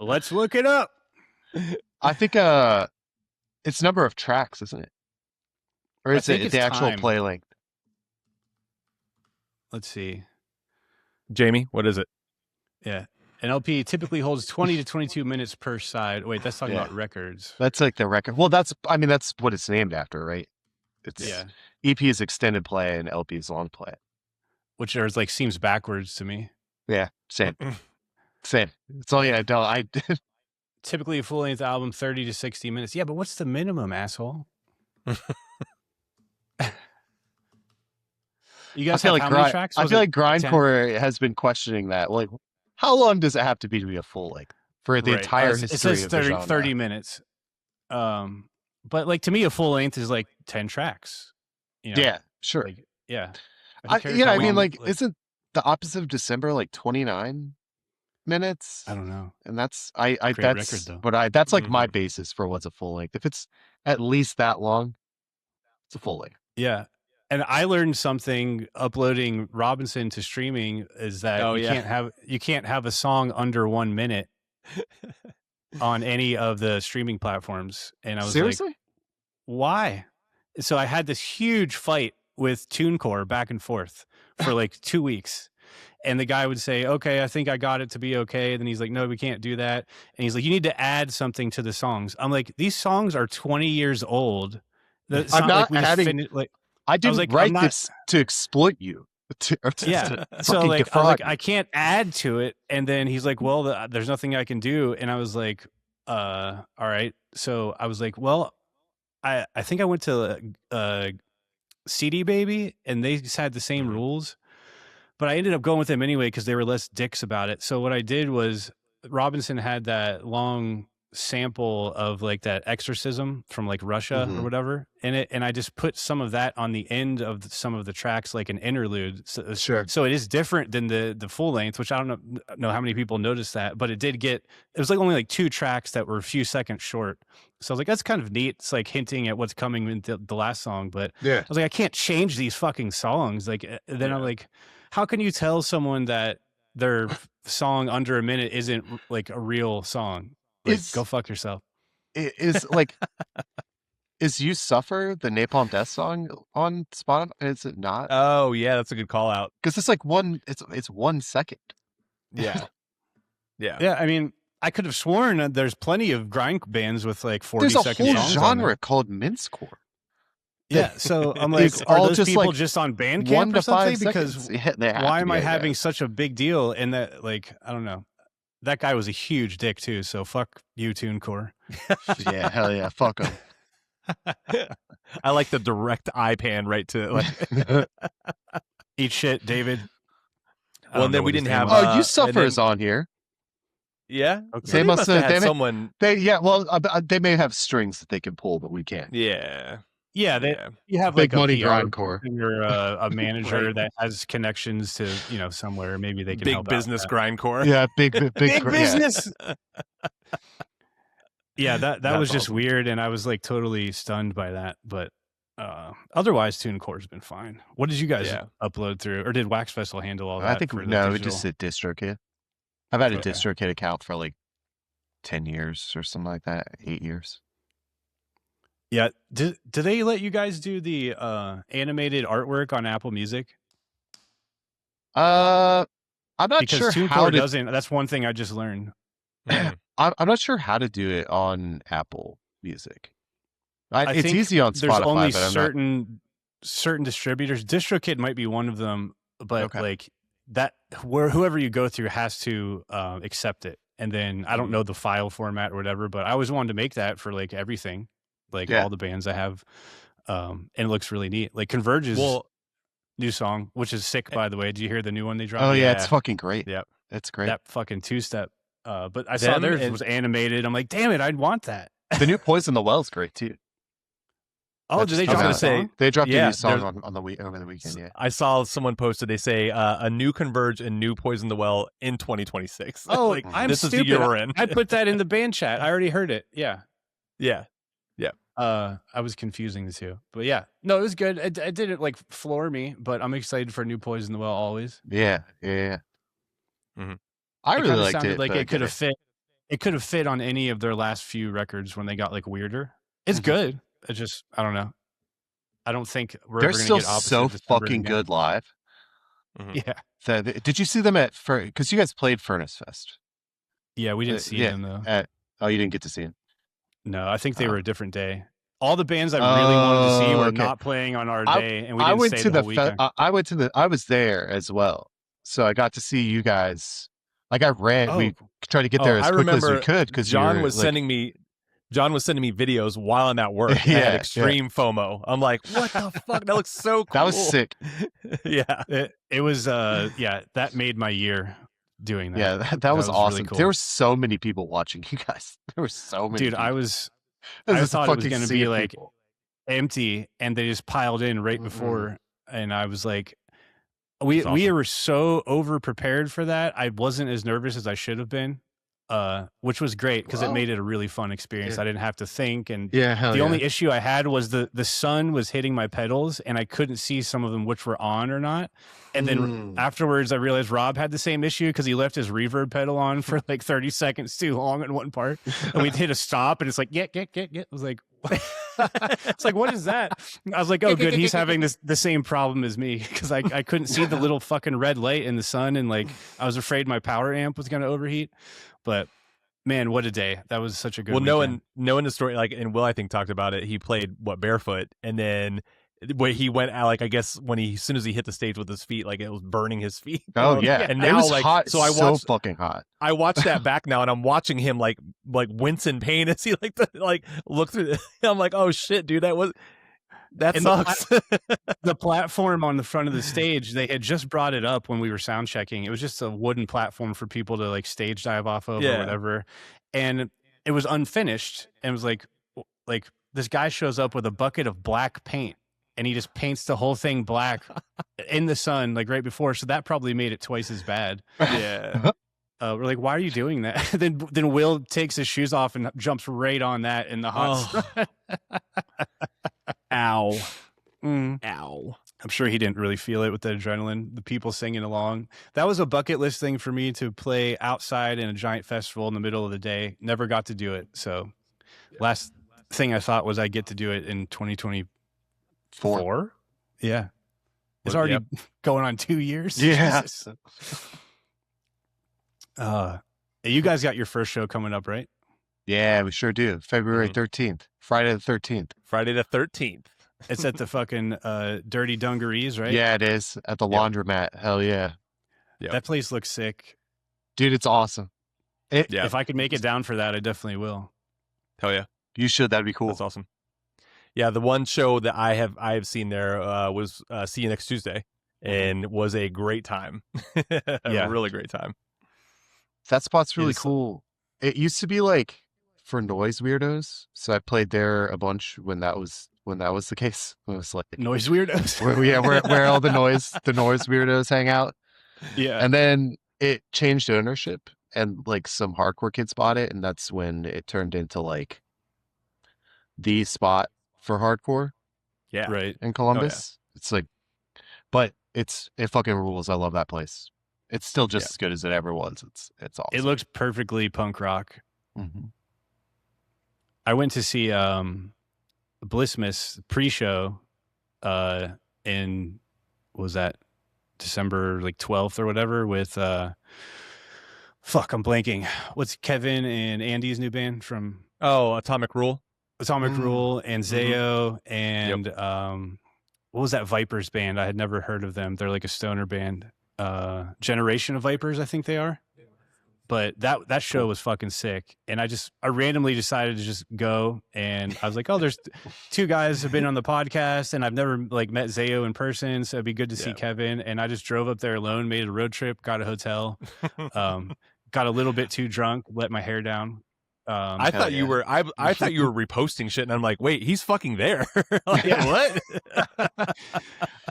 Let's look it up. I think it's number of tracks, isn't it? Or is it the actual play length? Let's see. Jamie, what is it? Yeah. An LP typically holds 20 to 22 minutes per side. Wait, that's talking about records. That's like the record. Well, that's what it's named after, right? It's EP is extended play and LP is long play. Which is like seems backwards to me. Yeah, same. It's all I did. Typically a full-length album, 30 to 60 minutes. Yeah, but what's the minimum, asshole? You guys have how many tracks? I feel like grindcore has been questioning that. Like, how long does it have to be like for the entire history? It says 30 minutes. But like to me, a full length is like 10 tracks. You know? Yeah, sure. Like, yeah. I mean, like, isn't the opposite of December like 29 minutes? I don't know. And that's that's like my basis for what's a full length. If it's at least that long, it's a full length. Yeah. And I learned something uploading Robinson to streaming is that you can't have a song under 1 minute on any of the streaming platforms. And I was seriously? Like, why? So I had this huge fight with TuneCore back and forth for like 2 weeks. And the guy would say, okay, I think I got it to be okay. And then he's like, no, we can't do that. And he's like, you need to add something to the songs. I'm like, these songs are 20 years old. I'm not adding. I didn't write this to exploit you. Yeah. So like, I was like, I can't add to it. And then he's like, well, there's nothing I can do. And I was like, all right. So I was like, well, I think I went to CD Baby and they just had the same rules, but I ended up going with them anyway because they were less dicks about it. So what I did was Robinson had that long sample of like that exorcism from like Russia or whatever in it, and I just put some of that on the end of some of the tracks, like an interlude. So it is different than the full length, which I don't know how many people noticed that, but it was like only like 2 tracks that were a few seconds short. So I was like, that's kind of neat. It's like hinting at what's coming in the last song, but I was like, I can't change these fucking songs. Like, then I'm like, how can you tell someone that their song under a minute isn't like a real song? Like, go fuck yourself. Is like, is You Suffer the Napalm Death song on Spotify? Is it not? Oh yeah, that's a good call out. Because it's like it's 1 second. Yeah. Yeah. I mean, I could have sworn that there's plenty of grind bands with like 40 There's a second whole songs genre called mincecore. Yeah, so I'm like, are those just people like just on Bandcamp or something? Because why am I having such a big deal? And that, like, I don't know. That guy was a huge dick too. So fuck you, TuneCore. Yeah, hell yeah, fuck him. I like the direct eye pan right to like eat shit, David. Well, and then we didn't have. You Suffer is on here. Yeah, okay. They must have had someone. They may have strings that they can pull, but we can't. Yeah. You have big like money grindcore. You're a manager that has connections to somewhere. Maybe they can big help business out grindcore. Yeah, big business. Yeah, that was just awesome. weird, and I was like totally stunned by that. But otherwise, TuneCore's been fine. What did you guys upload through, or did Wax Festival handle all that? I think we just did DistroKid. I've had a DistroKid account for like 10 years or something like that, 8 years. Yeah. Do they let you guys do the animated artwork on Apple Music? I'm not sure how to... doesn't. That's one thing I just learned. I'm not sure how to do it on Apple Music. It's easy on Spotify. There's only but certain distributors. DistroKid might be one of them, but like that, whoever you go through has to accept it. And then I don't know the file format or whatever, but I always wanted to make that for like everything. Like all the bands I have, and it looks really neat. Like Converge's new song, which is sick, by the way. Did you hear the new one they dropped? Oh yeah, it's fucking great. Yeah, it's great. That fucking 2-step. But I saw theirs was animated. I'm like, damn it, I'd want that. The new Poison the Well's great too. Oh, did they drop a song? They dropped a new song on the over the weekend. Yeah, I saw someone posted. They say a new Converge and new Poison the Well in 2026. Oh, like, this is the year we're in. I put that in the band chat. I already heard it. Yeah. I was confusing the two, but yeah, no, it was good. It didn't like floor me, but I'm excited for new Poison the Well always. Yeah. Mm-hmm. I really liked it. Like it could have fit. It could have fit on any of their last few records when they got like weirder. It's good. It just, I don't know. I don't think they're still so fucking good live. Yeah. Did you see them because you guys played Furnace Fest? Yeah, we didn't see them though. You didn't get to see them. No, I think they were a different day. All the bands I really wanted to see were not playing on our day, and we didn't stay the whole weekend. I was there as well, so I got to see you guys. Like I ran, we tried to get there as quickly as we could because John was sending me videos while I'm at work. And I had extreme FOMO. I'm like, what the fuck? That looks so cool. That was sick. Yeah, it was. That made my year. Doing that. Yeah, that was awesome. Really cool. There were so many people watching you guys. There were so many. Dude, people. I thought it was going to be like empty, and they just piled in right before, and I was like, we were so over prepared for that. I wasn't as nervous as I should have been, which was great because it made it a really fun experience. I didn't have to think, and the only issue I had was the sun was hitting my pedals, and I couldn't see some of them which were on or not. And then afterwards, I realized Rob had the same issue because he left his reverb pedal on for like 30 seconds too long in one part. And we'd hit a stop and it's like, get. I was like, what? It's like, what is that? I was like, oh, good. He's having the same problem as me because I couldn't see the little fucking red light in the sun. And like, I was afraid my power amp was going to overheat. But man, what a day. That was such a good weekend. Knowing the story, like, and Will, I think, talked about it. He played barefoot, and then where he went out, like, I guess when as soon as he hit the stage with his feet, like it was burning his feet. Oh yeah, and it now was like hot, so I watched fucking hot. I watched that back now, and I'm watching him like wince in pain as he look through. I'm like, oh shit, dude, that sucks. The platform on the front of the stage, they had just brought it up when we were sound checking. It was just a wooden platform for people to like stage dive off of or whatever, and it was unfinished. And it was like this guy shows up with a bucket of black paint, and he just paints the whole thing black in the sun, like right before. So that probably made it twice as bad. Yeah. We're like, why are you doing that? then Will takes his shoes off and jumps right on that in the hot sun. Ow. Ow. I'm sure he didn't really feel it with the adrenaline, the people singing along. That was a bucket list thing for me, to play outside in a giant festival in the middle of the day. Never got to do it. So last thing I thought was I get to do it in 2024. Yeah. It's already going on 2 years. Yeah. You guys got your first show coming up, right? Yeah, we sure do. February 13th, Friday the 13th. Friday the 13th. It's at the fucking Dirty Dungarees, right? Yeah, it is at the laundromat. Hell yeah. Yep. That place looks sick. Dude, it's awesome. If I could make it down for that, I definitely will. Hell yeah. You should. That'd be cool. That's awesome. Yeah, the one show that I have seen there was See You Next Tuesday, and was a great time. A really great time. That spot's really cool. It used to be like for noise weirdos, so I played there a bunch when that was the case. It was like noise weirdos. where all the noise weirdos hang out. Yeah. And then it changed ownership, and like some hardcore kids bought it, and that's when it turned into like the spot for hardcore. Yeah. Right. In Columbus. It's like, but it fucking rules. I love that place. It's still just as good as it ever was. It's awesome. It looks perfectly punk rock. Mm-hmm. I went to see Blissmas pre-show in, what was that, December like 12th or whatever, with fuck, I'm blanking. What's Kevin and Andy's new band from? Atomic Rule and Zayo and what was that Vipers band? I had never heard of them. They're like a stoner band. Generation of Vipers, I think they are. But that show was fucking sick, and I randomly decided to just go, and I was like, oh, there's two guys have been on the podcast, and I've never like met Zayo in person, so it'd be good to see Kevin. And I just drove up there alone, made a road trip, got a hotel, got a little bit too drunk, let my hair down. I thought you were reposting shit, and I'm like, wait, he's fucking there. Like, what?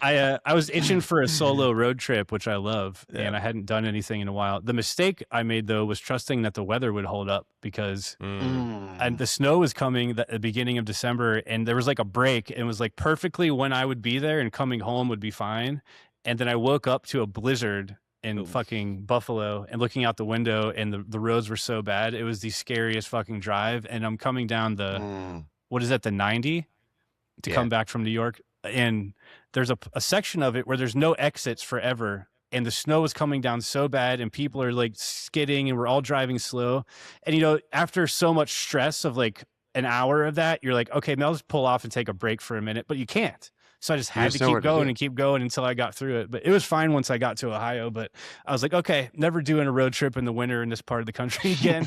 I was itching for a solo road trip, which I love, and I hadn't done anything in a while. The mistake I made though was trusting that the weather would hold up, because and the snow was coming at the beginning of December, and there was like a break, and it was like perfectly when I would be there and coming home would be fine. And then I woke up to a blizzard in fucking Buffalo, and looking out the window, and the roads were so bad. It was the scariest fucking drive. And I'm coming down the, what is that, the 90 to come back from New York. And there's a section of it where there's no exits forever. And the snow is coming down so bad, and people are like skidding, and we're all driving slow. And, you know, after so much stress of like an hour of that, you're like, okay, I'll just pull off and take a break for a minute, but you can't. So I just had to keep going and keep going until I got through it. But it was fine once I got to Ohio. But I was like, okay, never doing a road trip in the winter in this part of the country again.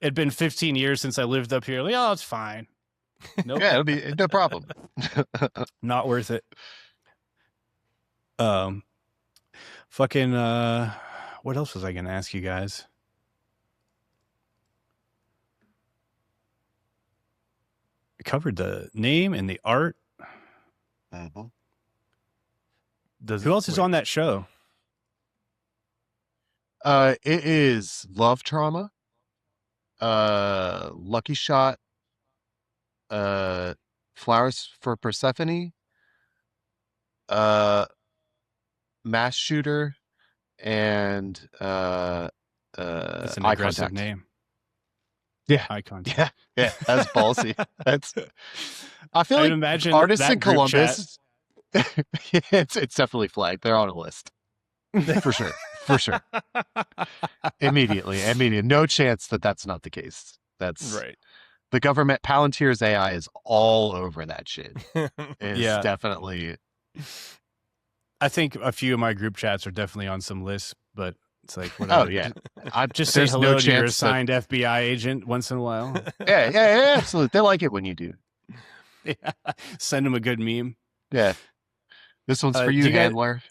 It'd been 15 years since I lived up here. Like, oh, it's fine. Nope. Yeah, it'll be no problem. Not worth it. Fucking, what else was I going to ask you guys? I covered the name and the art. Who else is on that show? It is Love Trauma, Lucky Shot, Flowers for Persephone, Mass Shooter, and That's an Eye aggressive Contact. name. Yeah. Eye Contact. Yeah, that's ballsy. I feel like imagine artists that in Columbus, it's definitely flagged. They're on a list. For sure. Immediately. No chance that that's not the case. That's right. the government, Palantir's AI is all over that shit. It's Yeah. definitely. I think a few of my group chats are definitely on some lists, but it's like whatever. Oh yeah, Just say there's hello no to your chance assigned FBI agent once in a while. Yeah, absolutely. They like it when you do. Yeah. Send them a good meme. Yeah, this one's for you, handler.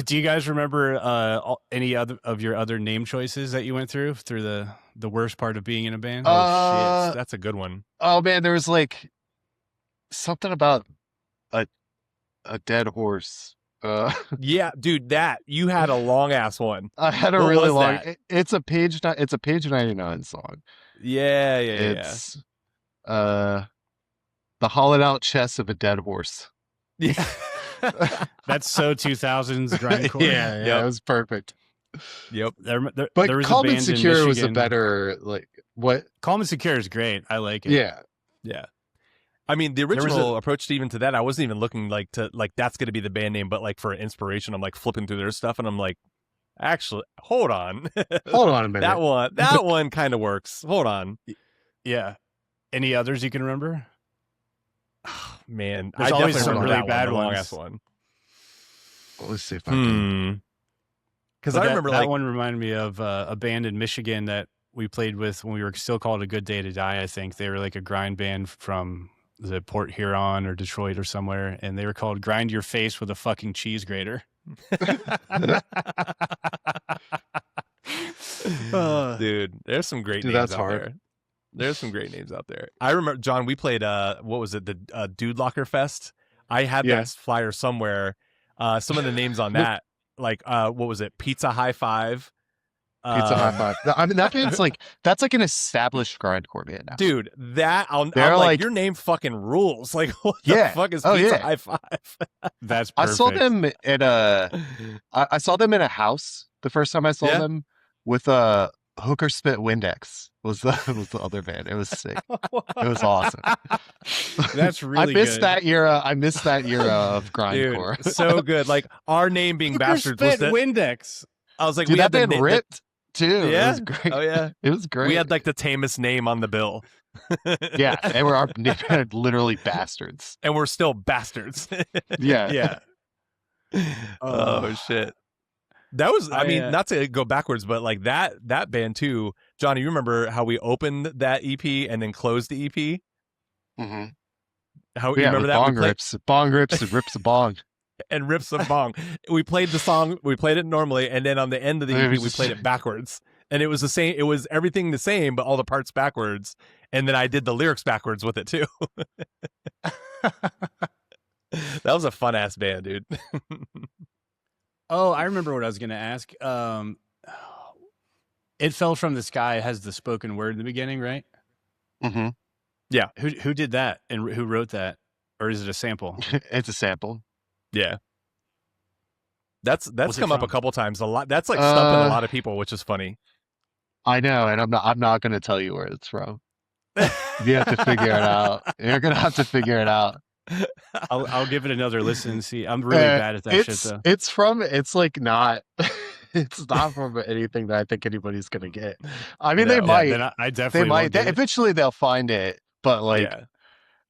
Do you guys remember any other of your other name choices that you went through the worst part of being in a band? Oh shit, that's a good one. Oh man, there was like something about a dead horse. Yeah, dude, that you had a long ass one. I had a what really long. It's a page 99 song. Yeah. It's the hollowed out chest of a dead horse. Yeah. That's so 2000s grindcore. Yeah, it was perfect. Yep. But there was Calm a band and Secure in was a better what? Calm and Secure is great. I like it. Yeah. I mean, the original approach even to that, I wasn't even looking that's going to be the band name, but like for inspiration, I'm like flipping through their stuff, and I'm like, actually, hold on a minute. that one kind of works. Hold on. Yeah. Any others you can remember? Oh, man, there's always some really bad ones. One. Well, let's see if I can. Because I remember that one reminded me of a band in Michigan that we played with when we were still called A Good Day to Die. I think they were like a grind band from the Port Huron or Detroit or somewhere, and they were called Grind Your Face with a Fucking Cheese Grater. Dude, there's some great names out there. There's some great names out there. I remember, John, we played what was it, the Dude Locker Fest. I had that flyer somewhere. Some of the names on that, like what was it, Pizza High Five. Pizza High Five. I mean, that band's that's like an established grindcore band now. Dude, I'm like, your name fucking rules. Like, what the fuck is Pizza High Five? That's perfect. I saw them at I saw them in a house the first time I saw them with a Hooker Spit Windex was the other band. It was sick. It was awesome. That's really I missed that era. I missed that era of grindcore. Dude, so good. Like our name being Bastards was that Windex. I was like, dude, we that had band ripped too. Yeah. It was great. Oh yeah. It was great. We had like the tamest name on the bill. Yeah, they were literally bastards. And we're still bastards. Yeah. Oh shit. That was, I mean, not to go backwards, but like that band too. Johnny, you remember how we opened that EP and then closed the EP? Mm-hmm. How you remember that? Bong rips, and rips a bong. And rips a bong. We played the song, we played it normally, and then on the end of the EP, we played it backwards. And it was the same, it was everything the same, but all the parts backwards. And then I did the lyrics backwards with it too. That was a fun ass band, dude. Oh, I remember what I was going to ask. It Fell from the Sky has the spoken word in the beginning, right? Mm-hmm. Yeah. Who did that and who wrote that? Or is it a sample? It's a sample. Yeah. That's come up a couple times. A lot. That's like stumping a lot of people, which is funny. I know, and I'm not going to tell you where it's from. You have to figure it out. You're going to have to figure it out. I'll give it another listen and see. I'm really bad at that shit though. It's not it's not from anything that I think anybody's gonna get. I mean, they might. I definitely they might. Eventually they'll find it, but like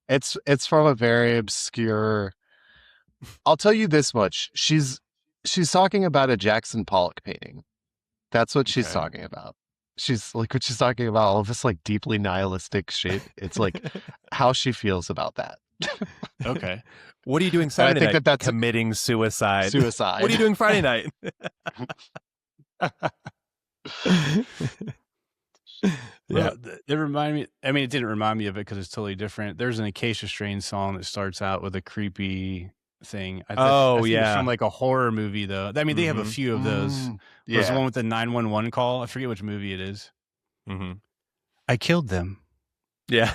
it's from a very obscure. I'll tell you this much. She's talking about a Jackson Pollock painting. That's what she's talking about. She's like, when she's talking about all of this like deeply nihilistic shit, it's like how she feels about that. Okay. What are you doing Saturday night? That's committing suicide. Suicide. What are you doing Friday night? Yeah. Well, it reminded me. I mean, it didn't remind me of it because it's totally different. There's an Acacia Strain song that starts out with a creepy thing. I think it's from like a horror movie, though. I mean, they have a few of those. There's one with the 911 call. I forget which movie it is. Mm-hmm. I killed them. Yeah.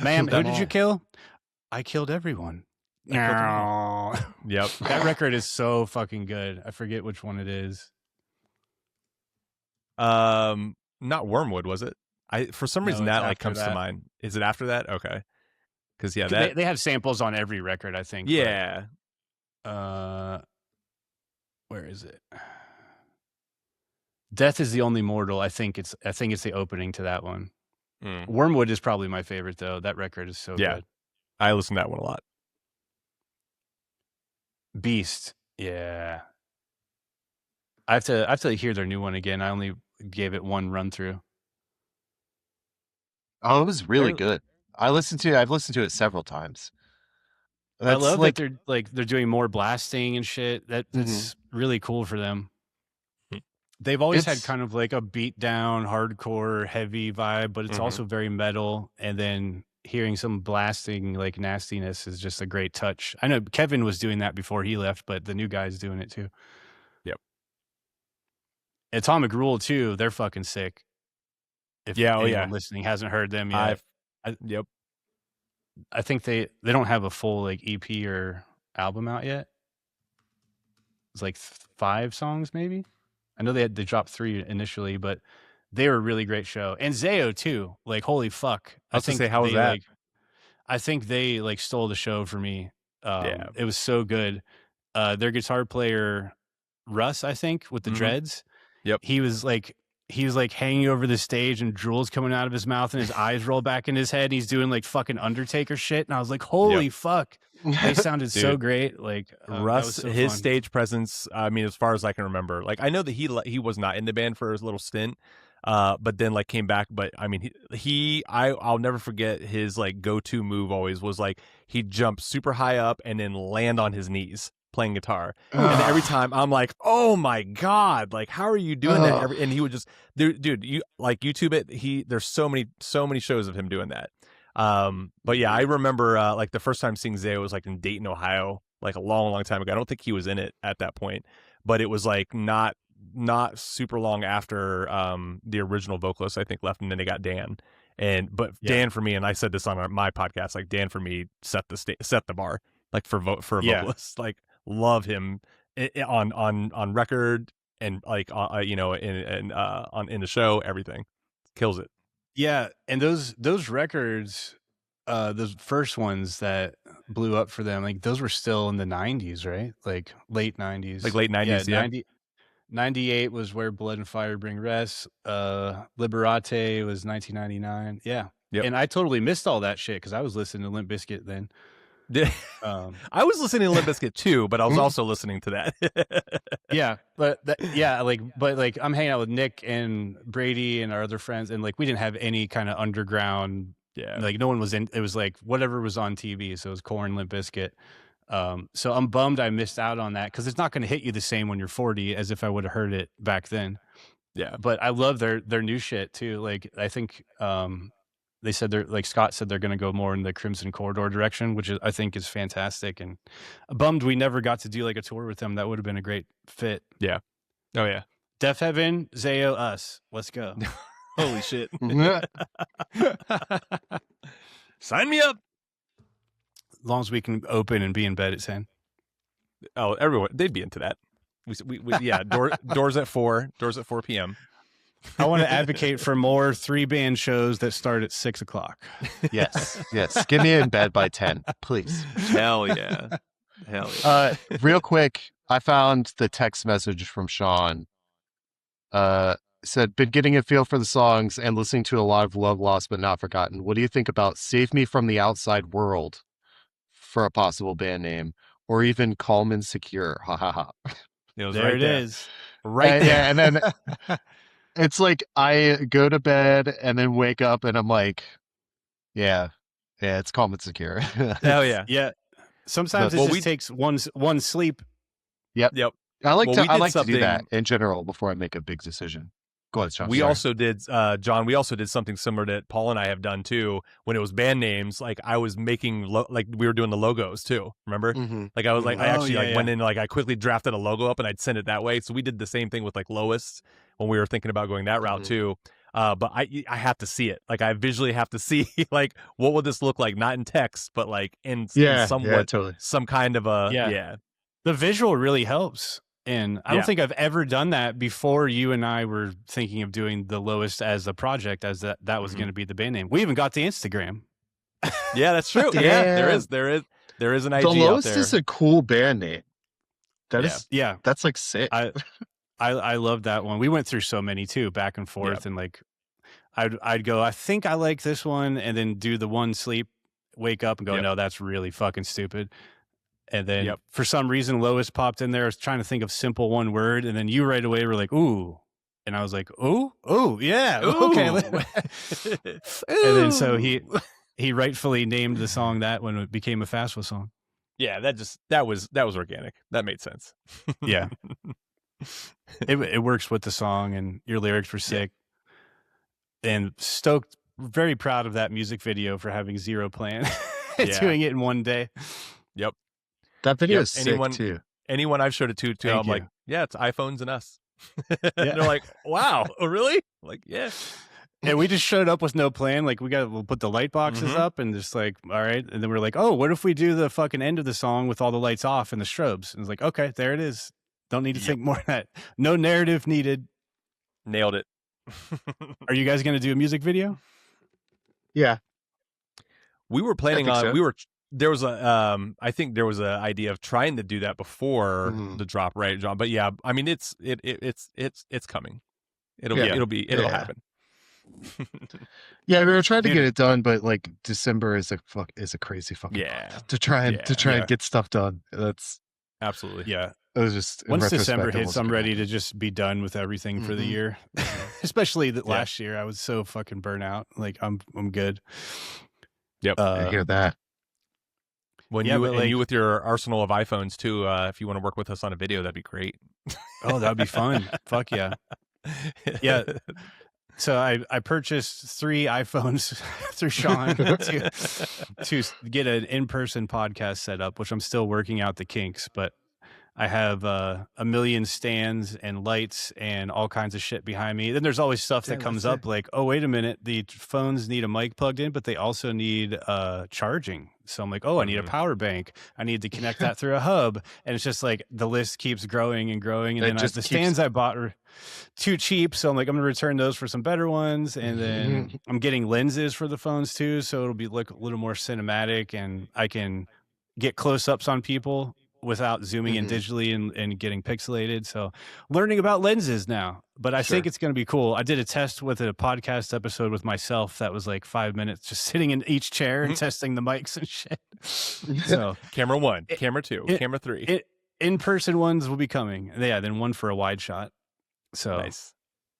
Ma'am, who did you kill? I killed everyone. Yep. That record is so fucking good. I forget which one it is. Not Wormwood, was it? For some reason that like comes to mind. Is it after that? Okay. Because they have samples on every record, I think. Yeah. But, where is it? Death is the Only Mortal. I think it's the opening to that one. Wormwood is probably my favorite though. That record is so good. I listen to that one a lot. Beast. Yeah. I have to hear their new one again. I only gave it one run through. Oh, it was really good. I've listened to it several times. I love that they're doing more blasting and shit. That's really cool for them. They've always had kind of like a beat down, hardcore, heavy vibe, but it's also very metal. And then hearing some blasting like nastiness is just a great touch. I know Kevin was doing that before he left, but the new guy's doing it too. Yep. Atomic Rule too. They're fucking sick. If anyone listening hasn't heard them yet, I think they don't have a full like EP or album out yet. It's like 5 songs maybe. I know they dropped 3 initially, but they were a really great show. And Zayo too. Like holy fuck! I was gonna say, how was that? I think they like stole the show for me. It was so good. Their guitar player Russ, I think, with the dreads. Yep. He was like hanging over the stage and drool's coming out of his mouth and his eyes roll back in his head. He's doing like fucking Undertaker shit. And I was like, holy fuck. They sounded so great. Like Russ, his stage presence. I mean, as far as I can remember, like I know that he was not in the band for his little stint, but then like came back. But I mean, I'll never forget his like go-to move always was like he'd jump super high up and then land on his knees playing guitar. And every time I'm like, oh my God, like how are you doing that? And he would just dude, you like YouTube it. There's so many shows of him doing that. But yeah, I remember like the first time seeing Zayo was like in Dayton, Ohio, like a long time ago. I don't think he was in it at that point, but it was like not super long after the original vocalist I think left, and then they got Dan. Dan for me, and I said this on my podcast, like Dan for me set the bar like for a vocalist. Like love him on record and like you know in the show, everything kills it. Yeah, and those records, those first ones that blew up for them, like those were still in the 90s, right? Like late 90s. Like late 90s, yeah. 98 was Where Blood and Fire Bring Rest. Liberate was 1999. Yeah. Yep. And I totally missed all that shit because I was listening to Limp Bizkit then. I was listening to Limp Bizkit too, but I was also listening to that. Yeah, but I'm hanging out with Nick and Brady and our other friends, and like we didn't have any kind of underground. Yeah, like no one was in. It was like whatever was on TV. So it was Korn, Limp Bizkit. So I'm bummed I missed out on that because it's not going to hit you the same when you're 40 as if I would have heard it back then. Yeah, but I love their new shit too. Like I think they said Scott said they're going to go more in the Crimson Corridor direction, which I think is fantastic. And bummed we never got to do like a tour with them. That would have been a great fit. Yeah. Oh yeah. Deaf Heaven, Zayo, us. Let's go. Holy shit. Sign me up. As long as we can open and be in bed at 10. Oh, everyone, they'd be into that. We yeah, doors at 4 p.m. I want to advocate for more 3-band shows that start at 6 o'clock. Yes. Get me in bed by 10, please. Hell yeah. Hell yeah. Real quick, I found the text message from Sean. Said, been getting a feel for the songs and listening to a lot of Love Lost But Not Forgotten. What do you think about Save Me From the Outside World for a possible band name? Or even Calm and Secure. Ha ha ha. It is. Right there. Yeah, and then it's like I go to bed and then wake up and I'm like, yeah, it's Calm and Secure. Hell yeah. Yeah. Sometimes it just takes one sleep. Yep. I like to do that in general before I make a big decision. Go ahead, Sean. We also did, John, we also did something similar that Paul and I have done too. When it was band names, like I was making, like we were doing the logos too. Remember? Mm-hmm. Like I was like, I actually went in, like I quickly drafted a logo up and I'd send it that way. So we did the same thing with like Lowest when we were thinking about going that route too. But I have to see it. Like I visually have to see like what would this look like, not in text, but like in somewhat some kind of a The visual really helps. And I don't think I've ever done that before you and I were thinking of doing the Lowest as a project, as that was going to be the band name. We even got the Instagram. Yeah, that's true. Yeah, there is an IG The Lowest out there. is a cool band name. That's like sick. I love that one. We went through so many too, back and forth, and like I'd go, I think I like this one, and then do the one sleep, wake up and go, no, that's really fucking stupid. And then for some reason, Lois popped in there. I was trying to think of simple one word, and then you right away were like, ooh. And I was like, ooh, yeah, ooh. Okay. And then so he rightfully named the song that when it became a Fastwa song. Yeah, that was organic. That made sense. Yeah. It works with the song, and your lyrics were sick. And stoked, very proud of that music video for having zero plan. Doing it in one day. Yep. That video is sick too. Anyone I've showed it to, I'm like, yeah, it's iPhones and us. They're like, wow, oh, really? Like, yeah. And we just showed up with no plan. Like, we'll put the light boxes up and just like, all right. And then we're like, oh, what if we do the fucking end of the song with all the lights off and the strobes? And it's like, okay, there it is. Don't need to think more of that. No narrative needed. Nailed it. Are you guys going to do a music video? Yeah. We were planning on, there was I think there was an idea of trying to do that before the drop, right, John? But yeah, I mean, it's coming. It'll happen. Yeah, we were trying to get it done, but like December is a crazy fucking month to try and get stuff done. That's absolutely It was just once December hits, I'm ready to just be done with everything for the year. Especially that last year, I was so fucking burnt out. Like I'm good. Yep, I hear that. When you with your arsenal of iPhones too, if you want to work with us on a video, that'd be great. Oh, that'd be fun. Fuck yeah. Yeah. So I purchased 3 iPhones through Sean to get an in-person podcast set up, which I'm still working out the kinks, but I have a million stands and lights and all kinds of shit behind me. Then there's always stuff that comes up like, oh, wait a minute, the phones need a mic plugged in, but they also need charging. So I'm like, oh, I need a power bank. I need to connect that through a hub. And it's just like the list keeps growing and growing. And then the stands I bought are too cheap. So I'm like, I'm going to return those for some better ones. And then I'm getting lenses for the phones too. So it'll be look a little more cinematic, and I can get close-ups on people without zooming in digitally and getting pixelated. So learning about lenses now, but I think it's going to be cool. I did a test with a podcast episode with myself that was like 5 minutes, just sitting in each chair and testing the mics and shit. So camera 1, camera 2, camera 3. In-person ones will be coming. Yeah, then one for a wide shot. So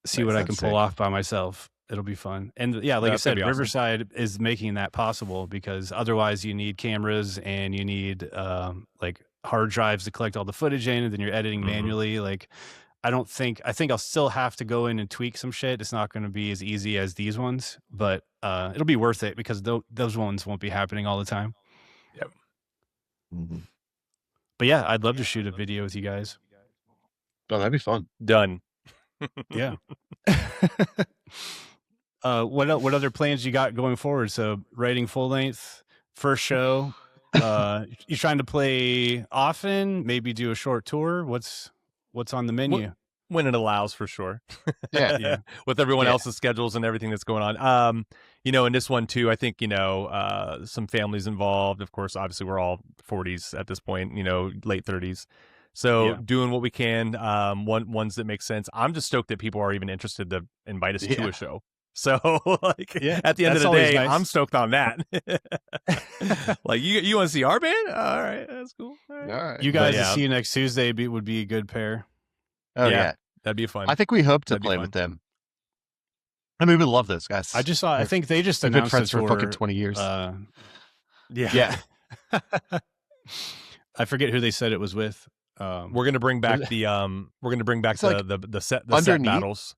see what I can pull off by myself. It'll be fun. And yeah, like I said, Riverside is making that possible, because otherwise you need cameras and you need like hard drives to collect all the footage in, and then you're editing manually. Like, I think I'll still have to go in and tweak some shit. It's not going to be as easy as these ones, but it'll be worth it, because those ones won't be happening all the time. Yep. But yeah, I'd love to shoot a video with you guys. Oh, that'd be fun. Done. Yeah. What other plans you got going forward? So writing full length, first show. You trying to play often? Maybe do a short tour? What's on the menu? When it allows, for sure. Yeah. With everyone else's schedules and everything that's going on. In this one too, I think, some families involved. Of course, obviously we're all 40s at this point, late 30s. So doing what we can, ones that make sense. I'm just stoked that people are even interested to invite us to a show. So at the end of the day, nice. I'm stoked on that. Like, you want to see our band? All right, that's cool. All right. You guys to see you next Tuesday would be a good pair. Oh yeah, that'd be fun. I think we hope to play with them. I mean, we love those guys. I just saw. I think they just announced friends for fucking 20 years. Yeah. I forget who they said it was with. We're gonna bring back the set battles.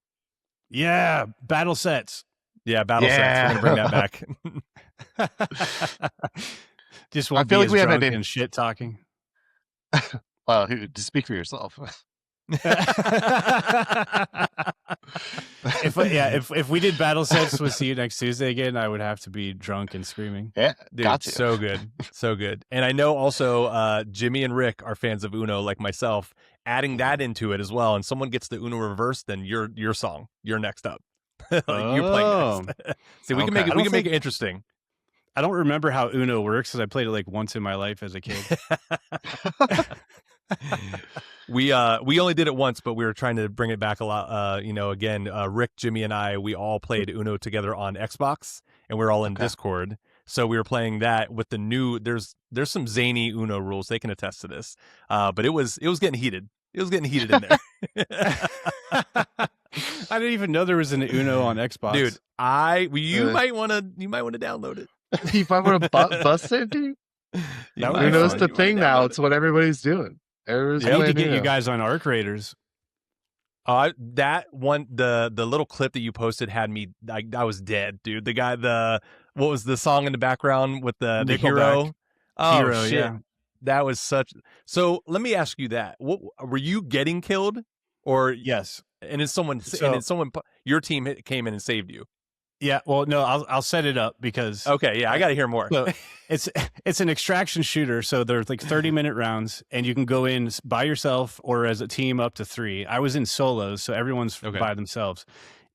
Yeah, battle sets. Yeah, battle sets. We're gonna bring that back. Just won't I feel like we haven't been shit talking. Well, to speak for yourself. If we did battle sets with See You Next Tuesday again, I would have to be drunk and screaming. Yeah, dude, so good. And I know also Jimmy and Rick are fans of Uno, like myself. Adding that into it as well, and someone gets the Uno reversed, then your song, you're next up. You're playing next. See, we can make it interesting. I don't remember how Uno works, because I played it like once in my life as a kid. We only did it once, but we were trying to bring it back a lot. Again, Rick, Jimmy, and I, we all played Uno together on Xbox, and we're all in Discord. So we were playing that with the new. There's some zany Uno rules. They can attest to this. But it was getting heated. It was getting heated in there. I didn't even know there was an Uno on Xbox, dude. You might want to download it. You might want to bus safety. Uno's the thing now. It's what everybody's doing. I need to get you guys on Arc Raiders. That one, the little clip that you posted had me. I was dead, dude. The guy, what was the song in the background with the hero? Oh, hero, shit. yeah. That was such. So let me ask you that: what were you getting killed, or yes? And then someone, your team came in and saved you. Yeah, well, no, I'll set it up because okay, yeah, I got to hear more. So it's an extraction shooter, so there's like 30-minute rounds, and you can go in by yourself or as a team up to 3. I was in solos, so everyone's by themselves.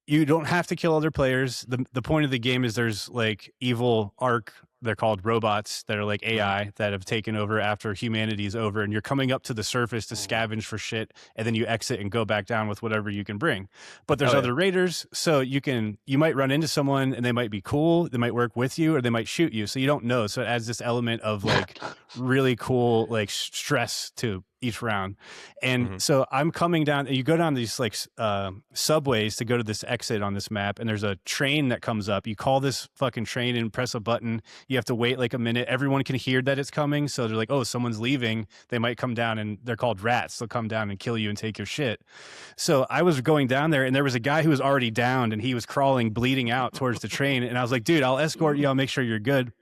You don't have to kill other players. The point of the game is there's like evil Arc. They're called robots that are like AI that have taken over after humanity's over, and you're coming up to the surface to scavenge for shit, and then you exit and go back down with whatever you can bring. But there's other raiders, so you might run into someone and they might be cool, they might work with you, or they might shoot you. So you don't know. So it adds this element of like really cool like stress to each round. And so I'm coming down, and you go down these like subways to go to this exit on this map, and there's a train that comes up. You call this fucking train and press a button. You have to wait like a minute. Everyone can hear that it's coming, so they're like, oh, someone's leaving. They might come down, and they're called rats. They'll come down and kill you and take your shit. So I was going down there, and there was a guy who was already downed, and he was crawling, bleeding out towards the train. And I was like, dude, I'll escort you. I'll make sure you're good.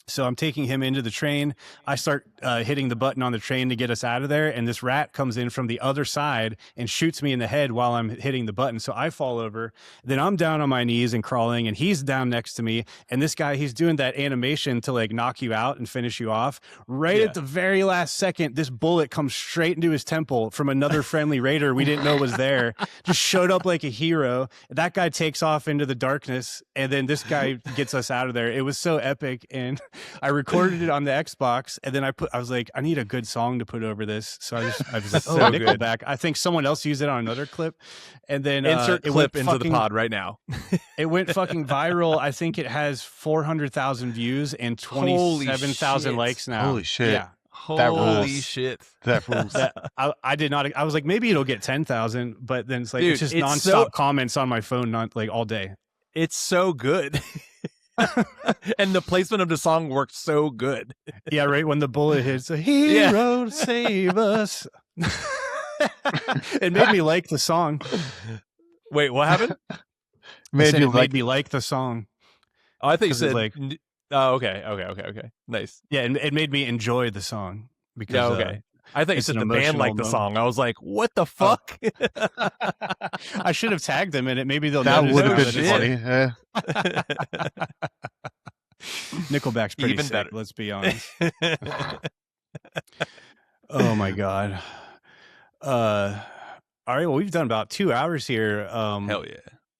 So I'm taking him into the train. I start hitting the button on the train to get us out of there. And this rat comes in from the other side and shoots me in the head while I'm hitting the button. So I fall over. Then I'm down on my knees and crawling, and he's down next to me. And this guy, he's doing that animation to like knock you out and finish you off. Right at the very last second, this bullet comes straight into his temple from another friendly raider we didn't know was there. Just showed up like a hero. That guy takes off into the darkness, and then this guy gets us out of there. It was so epic. And I recorded it on the Xbox, and then I was like, I need a good song to put over this. So I was like, Nickelback. I think someone else used it on another clip. And then insert clip into the pod right now. It went fucking viral. I think it has 400,000 views and 27,000 likes now. Holy shit. Yeah. Holy shit. That rules. I did not. I was like, maybe it'll get 10,000, but then it's like, dude, it's just nonstop comments on my phone, not like all day. It's so good. And the placement of the song worked so good. Yeah, right when the bullet hits, a hero save us. It made me like the song. Wait, what happened? Made me like the song. Oh, I think you said like. Oh, okay. Nice. Yeah, and it made me enjoy the song because. I think you said the band liked the song. I was like, what the fuck? I should have tagged them in it. Maybe they'll that notice. Would have been funny. Nickelback's pretty even sick, better. Let's be honest. Oh my god. All right, well, we've done about 2 hours here. Hell yeah.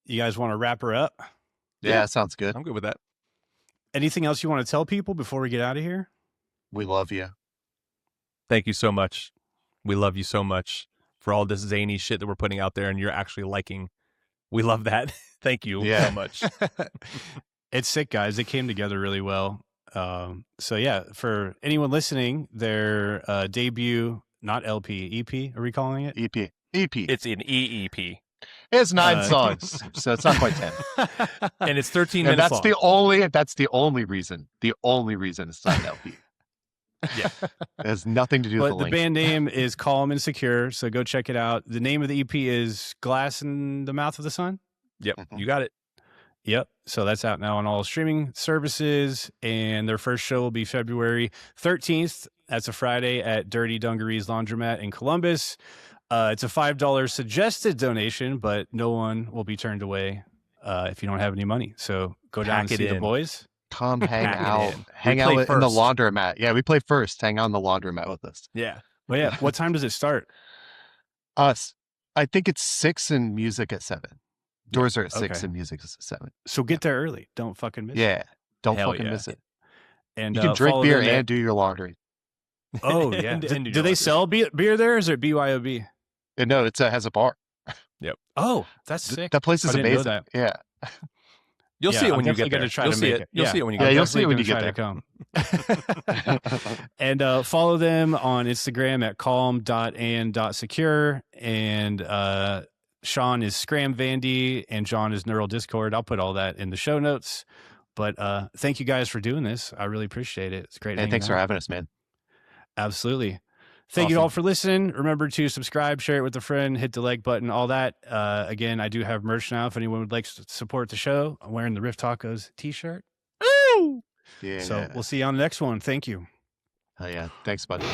You guys want to wrap her up? Yeah, sounds good. I'm good with that. Anything else you want to tell people before we get out of here? We love you. Thank you so much. We love you so much for all this zany shit that we're putting out there, and you're actually liking. We love that. Thank you so much. It's sick, guys. It came together really well. So yeah, for anyone listening, their debut, not LP, EP, are we calling it? EP. It's an EEP. It's 9 songs, so it's not quite 10. And it's 13 minutes that's long. That's the only reason. The only reason it's not an LP. Yeah. It has nothing to do with the length. Band name is Calm and Secure, so go check it out. The name of the EP is Glass in the Mouth of the Sun. Yep, you got it. Yep. So that's out now on all streaming services, and their first show will be February 13th. That's a Friday at Dirty Dungarees Laundromat in Columbus. It's a $5 suggested donation, but no one will be turned away if you don't have any money. So go down and see the boys. Come hang out. Hang out in the laundromat. Yeah, we play first. Hang out in the laundromat with us. Yeah. Well, yeah. What time does it start? Us. I think it's 6 and music at 7. Doors are at 6 and music is at 7. So get there early. Don't fucking miss it. Yeah. Don't fucking miss it. And you can drink beer and do your laundry. Oh yeah. Do they sell beer there? Or is it BYOB? No, it has a bar. Yep. Oh, that's sick. That place is amazing. That. Yeah. You'll see it when you get there. You'll see it. You'll see it when you get there. You'll see it when you get there. Come. And follow them on Instagram at calm.and.secure. And Sean is Scram Vandy and John is Neural Discord. I'll put all that in the show notes. But thank you guys for doing this. I really appreciate it. It's great. And thanks for having us, man. Absolutely. Thank you all for listening. Remember to subscribe, share it with a friend, hit the like button, all that. Again, I do have merch now. If anyone would like to support the show, I'm wearing the Riff Tacos t-shirt. Yeah. So we'll see you on the next one. Thank you. Oh, yeah. Thanks, buddy.